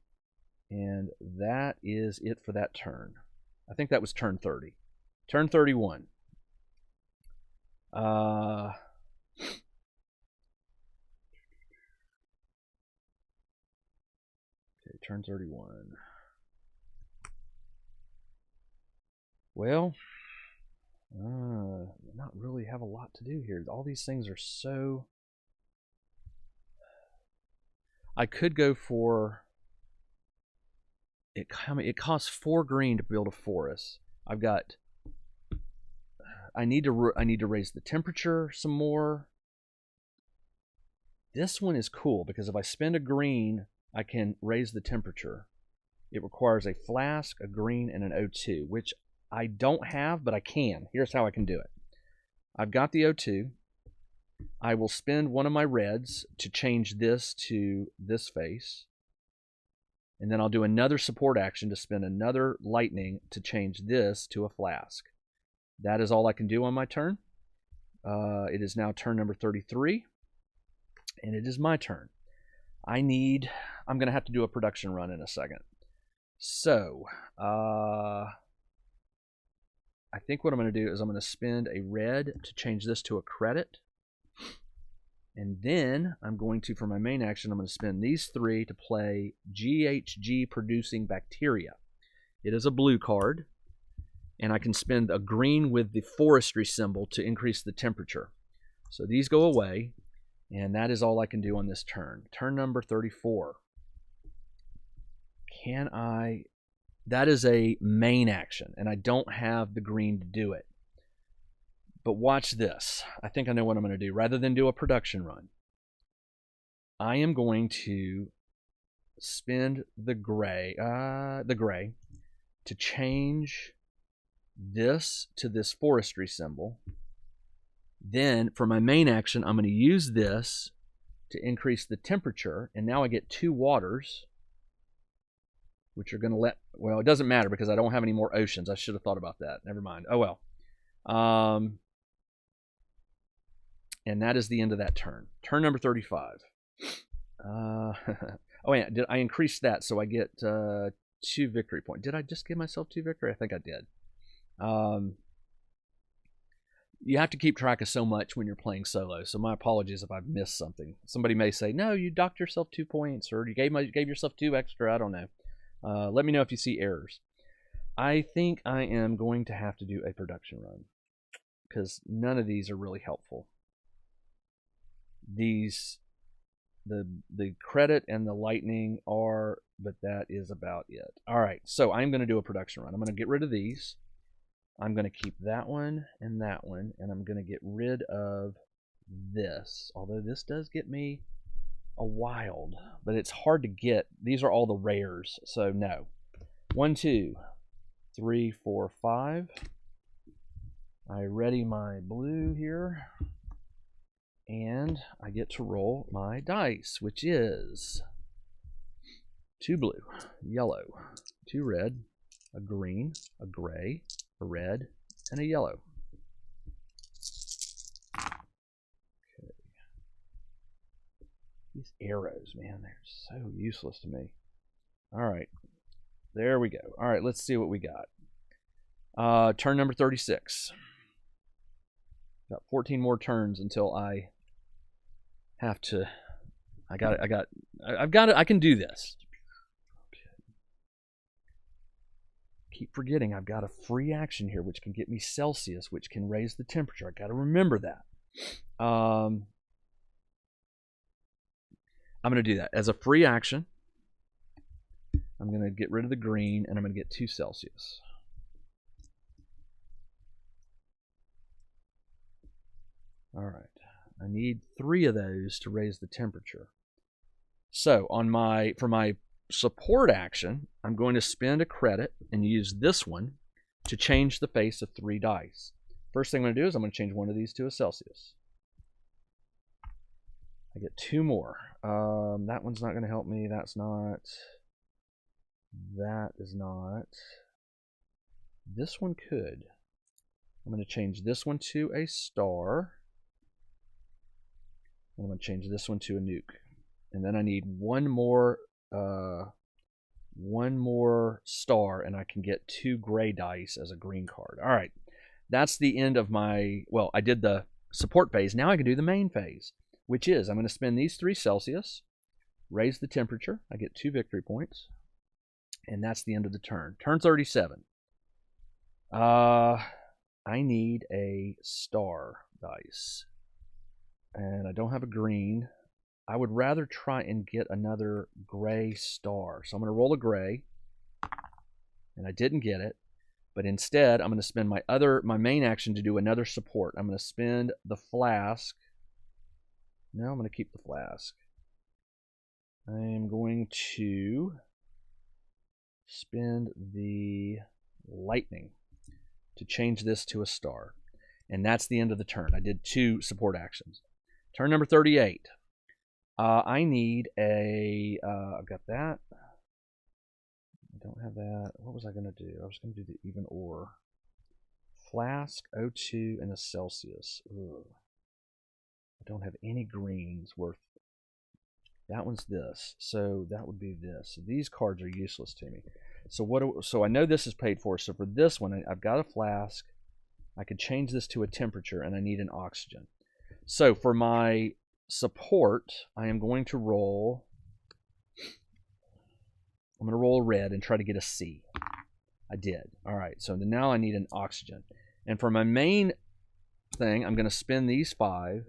And that is it for that turn. I think that was turn 30. Turn 31. Okay, turn 31. Well, not really have a lot to do here. All these things are so... I could go for... It costs 4 green to build a forest. I've got... I need to raise the temperature some more. This one is cool because if I spend a green, I can raise the temperature. It requires a flask, a green, and an O2, which I don't have, but I can. Here's how I can do it. I've got the O2. I will spend one of my reds to change this to this face. And then I'll do another support action to spend another lightning to change this to a flask. That is all I can do on my turn. It is now turn number 33. And it is my turn. I'm going to have to do a production run in a second. So, I think what I'm going to do is I'm going to spend a red to change this to a credit. And then I'm going to, for my main action, I'm going to spend these 3 to play GHG producing bacteria. It is a blue card. And I can spend a green with the forestry symbol to increase the temperature. So these go away. And that is all I can do on this turn. Turn number 34. That is a main action, and I don't have the green to do it. But watch this. I think I know what I'm going to do. Rather than do a production run, I am going to spend the gray to change this to this forestry symbol. Then for my main action, I'm going to use this to increase the temperature, and now I get 2 waters, which are going to well, it doesn't matter because I don't have any more oceans. I should have thought about that. Never mind. Oh well. And that is the end of that turn. Turn number 35. Oh yeah, I increased that so I get 2 victory points. Did I just give myself 2 victory? I think I did. You have to keep track of so much when you're playing solo, so my apologies if I've missed something. Somebody may say, no, you docked yourself 2 points, or you gave yourself 2 extra. I don't know. Let me know if you see errors. I think I am going to have to do a production run because none of these are really helpful. These the credit and the lightning are, but that is about it. All right, so I'm going to do a production run. I'm going to get rid of these. I'm going to keep that one, and I'm going to get rid of this. Although this does get me a wild, but it's hard to get. These are all the rares, so no. 1, 2, 3, 4, 5. I ready my blue here, and I get to roll my dice, which is 2 blue, yellow, 2 red, a green, a gray, a red, and a yellow. Okay. These arrows, man, they're so useless to me. All right, there we go. All right, let's see what we got. Turn number 36. Got 14 more turns until I have to. I've got it. I can do this. Okay. Keep forgetting I've got a free action here, which can get me Celsius, which can raise the temperature. I got to remember that. I'm going to do that as a free action. I'm going to get rid of the green, and I'm going to get 2 Celsius. All right, I need 3 of those to raise the temperature. So for my support action, I'm going to spend a credit and use this one to change the face of 3 dice. First thing I'm going to do is I'm going to change one of these to a Celsius. I get 2 more. That one's not going to help me. That's not. That is not. This one could. I'm going to change this one to a star. I'm going to change this one to a nuke. And then I need one more star, and I can get 2 gray dice as a green card. All right, that's the end of my, well, I did the support phase. Now I can do the main phase, which is I'm going to spend these 3 Celsius, raise the temperature. I get 2 victory points, and that's the end of the turn. Turn 37. I need a star dice. And I don't have a green. I would rather try and get another gray star. So I'm going to roll a gray. And I didn't get it. But instead, I'm going to spend my main action to do another support. I'm going to spend the flask. No, I'm going to keep the flask. I'm going to spend the lightning to change this to a star. And that's the end of the turn. I did 2 support actions. Turn number 38. I need a, I've got that. I don't have that. What was I going to do? I was going to do the even or. Flask, O2, and a Celsius. Ugh. I don't have any greens worth. That one's this. So that would be this. So these cards are useless to me. So I know this is paid for. So for this one, I've got a flask. I could change this to a temperature, and I need an oxygen. So for my support, I am going to roll. I'm going to roll a red and try to get a C. I did. All right. So now I need an oxygen. And for my main thing, I'm going to spend these 5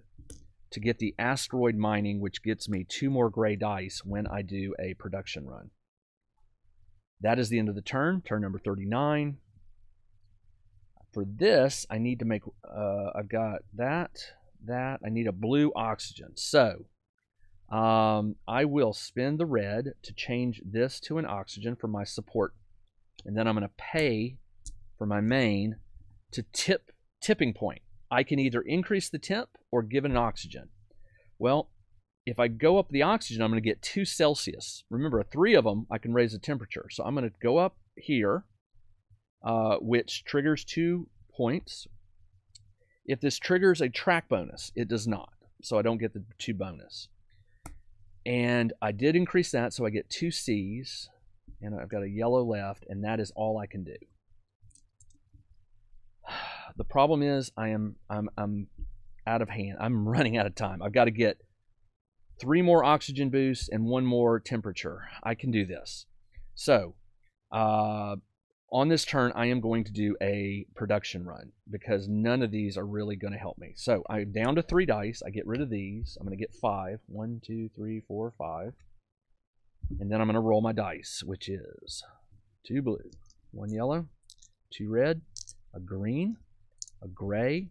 to get the asteroid mining, which gets me 2 more gray dice when I do a production run. That is the end of the turn. Turn number 39. For this, I need to make, I've got that. I need a blue oxygen. So I will spend the red to change this to an oxygen for my support. And then I'm going to pay for my main to tipping point. I can either increase the temp or give it an oxygen. Well, if I go up the oxygen, I'm going to get 2 Celsius. Remember, 3 of them, I can raise the temperature. So I'm going to go up here, which triggers 2 points. If this triggers a track bonus, it does not. So I don't get the 2 bonus. And I did increase that, so I get 2 Cs. And I've got a yellow left, and that is all I can do. The problem is I'm out of hand. I'm running out of time. I've got to get 3 more oxygen boosts and 1 more temperature. I can do this. So On this turn, I am going to do a production run because none of these are really going to help me. So I'm down to 3 dice. I get rid of these. I'm going to get 5. 1, 2, 3, 4, 5. And then I'm going to roll my dice, which is 2 blue, 1 yellow, 2 red, a green, a gray,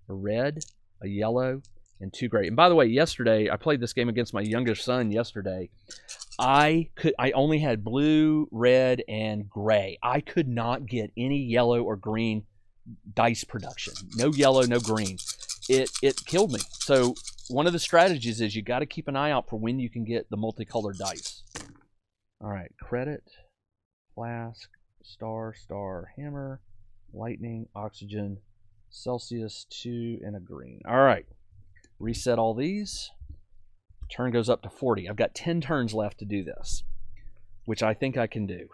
a red, a yellow, and 2 gray. And by the way, yesterday, I played this game against my youngest son yesterday. I only had blue, red, and gray. I could not get any yellow or green dice production. No yellow, no green. It killed me. So one of the strategies is you got to keep an eye out for when you can get the multicolored dice. All right, credit, flask, star, star, hammer, lightning, oxygen, Celsius, 2, and a green. All right, reset all these. Turn goes up to 40. I've got 10 turns left to do this, which I think I can do.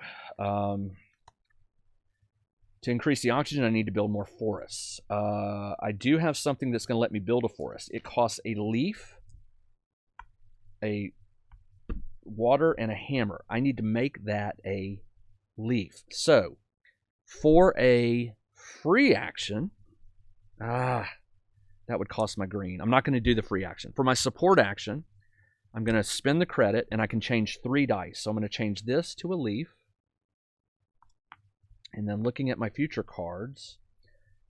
To increase the oxygen, I need to build more forests. I do have something that's going to let me build a forest. It costs a leaf, a water, and a hammer. I need to make that a leaf. So, for a free action, that would cost my green. I'm not going to do the free action. For my support action, I'm going to spend the credit, and I can change 3 dice. So I'm going to change this to a leaf. And then looking at my future cards,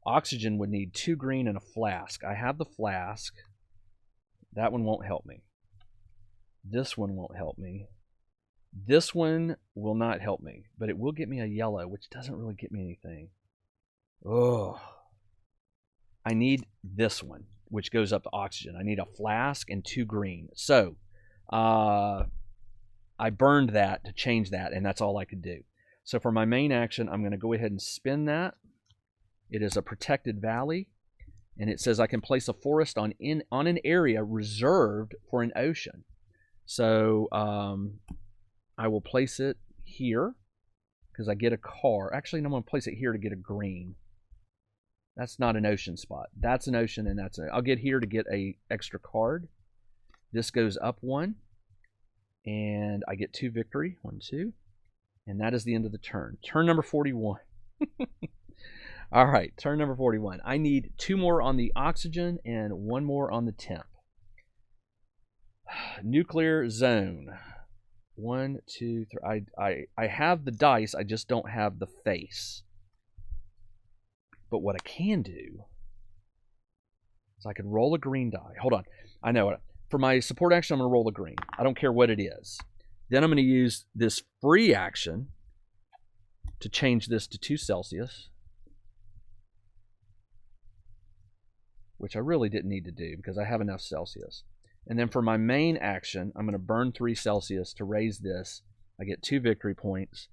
oxygen would need 2 green and a flask. I have the flask. That one won't help me. This one won't help me. This one will not help me, but it will get me a yellow, which doesn't really get me anything. Oh, I need this one, which goes up to oxygen. I need a flask and 2 green. So I burned that to change that, and that's all I could do. So for my main action, I'm going to go ahead and spin that. It is a protected valley, and it says I can place a forest on an area reserved for an ocean. So I will place it here because I get a car. Actually, no, I'm going to place it here to get a green. That's not an ocean spot. That's an ocean, and I'll get here to get a extra card. This goes up 1, and I get 2 victory. 1, 2. And that is the end of the turn. Turn number 41. All right, turn number 41. I need 2 more on the oxygen and 1 more on the temp. Nuclear zone. 1, 2, 3. I have the dice. I just don't have the face. But what I can do is I can roll a green die. Hold on. I know it. For my support action, I'm going to roll a green. I don't care what it is. Then I'm going to use this free action to change this to 2 Celsius, which I really didn't need to do because I have enough Celsius. And then for my main action, I'm going to burn 3 Celsius to raise this. I get 2 victory points.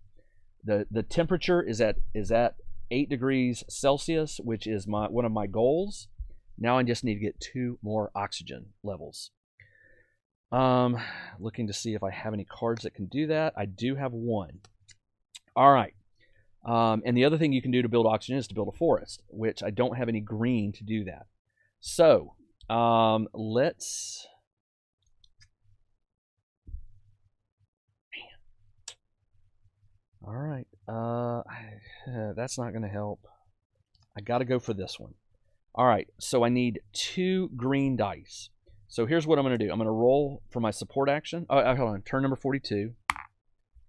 The temperature is at 8 degrees Celsius, which is one of my goals. Now I just need to get 2 more oxygen levels. Looking to see if I have any cards that can do that. I do have 1. All right. And the other thing you can do to build oxygen is to build a forest, which I don't have any green to do that. So let's. All right. That's not going to help. I got to go for this one. All right. So I need 2 green dice. So here's what I'm going to do. I'm going to roll for my support action. Oh, hold on. Turn number 42.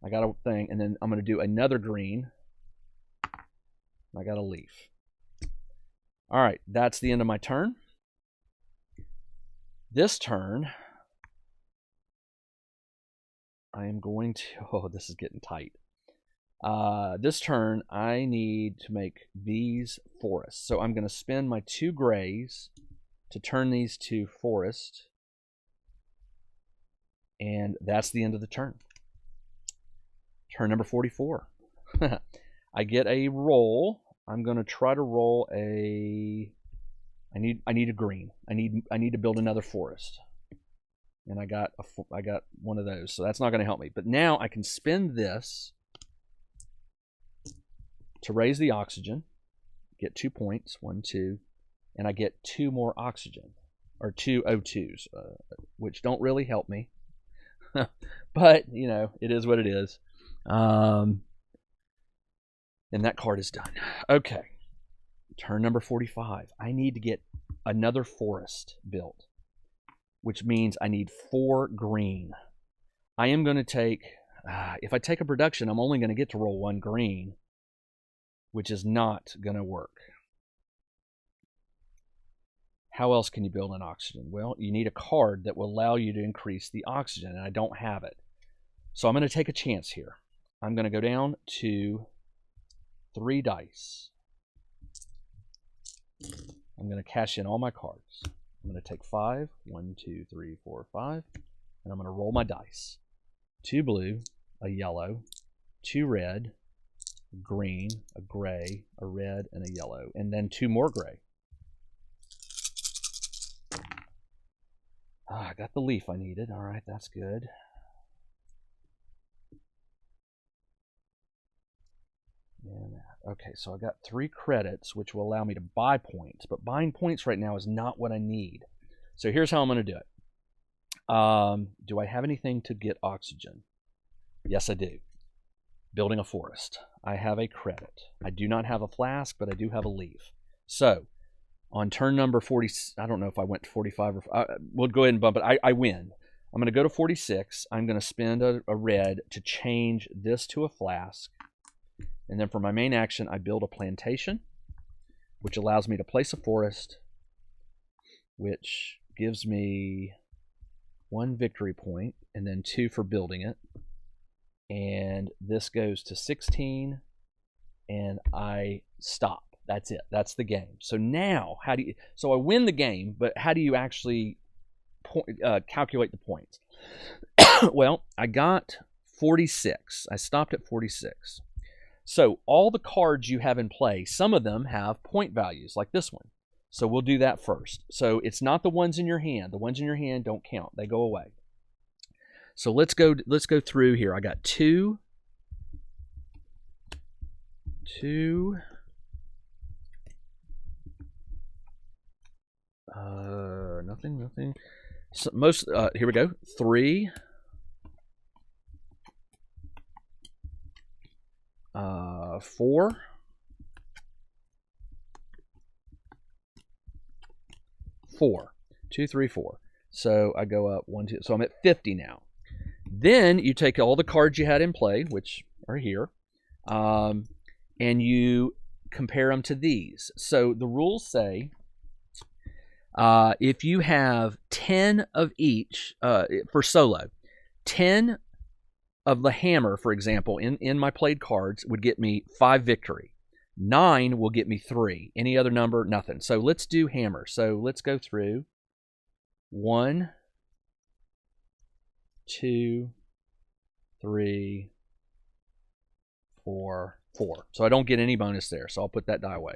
I got a thing. And then I'm going to do another green. I got a leaf. All right. That's the end of my turn. This turn, I am going to... Oh, this is getting tight. This turn, I need to make these forests. So I'm going to spend my 2 grays to turn these to forest. And that's the end of the turn. Turn number 44. I get a roll. I'm going to try to roll a... I need a green. I need to build another forest. And I got one of those. So that's not going to help me. But now I can spend this to raise the oxygen. Get 2 points. 1, 2. And I get 2 more oxygen, or 2 O2s, which don't really help me. But, you know, it is what it is. And that card is done. Okay. Turn number 45. I need to get another forest built, which means I need 4 green. I am going to take, if I take a production, I'm only going to get to roll 1 green, which is not going to work. How else can you build an oxygen? Well, you need a card that will allow you to increase the oxygen, and I don't have it. So I'm going to take a chance here. I'm going to go down to 3 dice. I'm going to cash in all my cards. I'm going to take 5. 1, 2, 3, 4, 5. And I'm going to roll my dice. 2 blue, a yellow, 2 red, a green, a gray, a red, and a yellow. And then 2 more gray. I got the leaf I needed. All right, that's good. And okay, so I got 3 credits, which will allow me to buy points. But buying points right now is not what I need. So here's how I'm going to do it. Do I have anything to get oxygen? Yes, I do. Building a forest. I have a credit. I do not have a flask, but I do have a leaf. So on turn number 40, I don't know if I went to 45 or we'll go ahead and bump it. I win. I'm going to go to 46. I'm going to spend a red to change this to a flask. And then for my main action, I build a plantation, which allows me to place a forest, which gives me 1 victory point, and then 2 for building it. And this goes to 16, and I stop. That's it. That's the game. So now, so I win the game, but how do you actually calculate the points? Well, I got 46. I stopped at 46. So all the cards you have in play, some of them have point values, like this one. So we'll do that first. So it's not the ones in your hand. The ones in your hand don't count. They go away. So let's go through here. I got 2, nothing. So here we go. 3, 4, 4. 2, 3, 4. So I go up 1, 2. So I'm at 50 now. Then you take all the cards you had in play, which are here, and you compare them to these. So the rules say if you have 10 of each, for solo, 10 of the hammer, for example, in my played cards would get me 5 victory. 9 will get me 3. Any other number, nothing. So let's do hammer. So let's go through 1, 2, 3, 4, 4. So I don't get any bonus there. So I'll put that die away.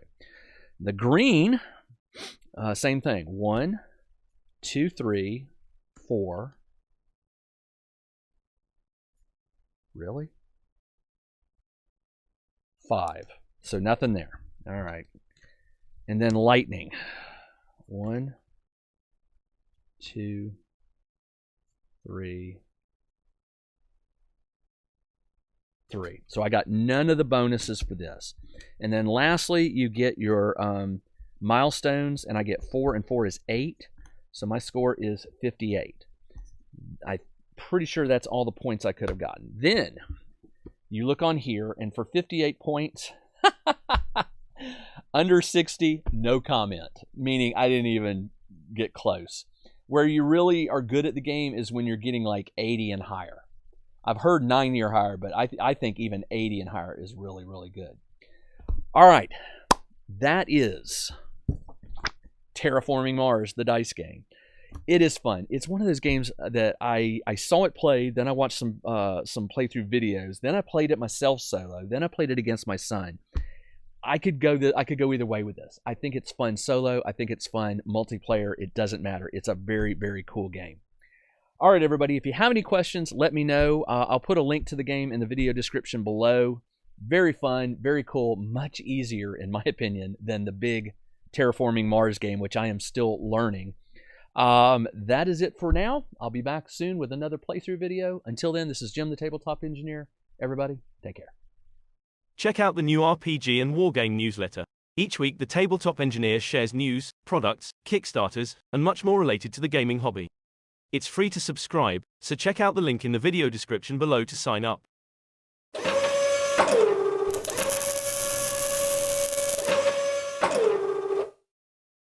The green, same thing. 1, 2, 3, 4. Really? 5. So nothing there. All right. And then lightning. 1, 2, 3, 3. So I got none of the bonuses for this. And then lastly, you get your milestones, and I get 4, and 4 is 8. So my score is 58. I'm pretty sure that's all the points I could have gotten. Then you look on here, and for 58 points, under 60, no comment, meaning I didn't even get close. Where you really are good at the game is when you're getting like 80 and higher. I've heard 90 or higher, but I think even 80 and higher is really, really good. All right, that is Terraforming Mars, the dice game. It is fun. It's one of those games that I saw it played, then I watched some playthrough videos, then I played it myself solo, then I played it against my son. I could go either way with this. I think it's fun solo. I think it's fun multiplayer. It doesn't matter. It's a very, very cool game. All right, everybody. If you have any questions, let me know. I'll put a link to the game in the video description below. Very fun, very cool, much easier, in my opinion, than the big Terraforming Mars game, which I am still learning. That is it for now. I'll be back soon with another playthrough video. Until then, this is Jim, the Tabletop Engineer. Everybody, take care. Check out the new RPG and Wargame newsletter. Each week, the Tabletop Engineer shares news, products, Kickstarters, and much more related to the gaming hobby. It's free to subscribe, so check out the link in the video description below to sign up.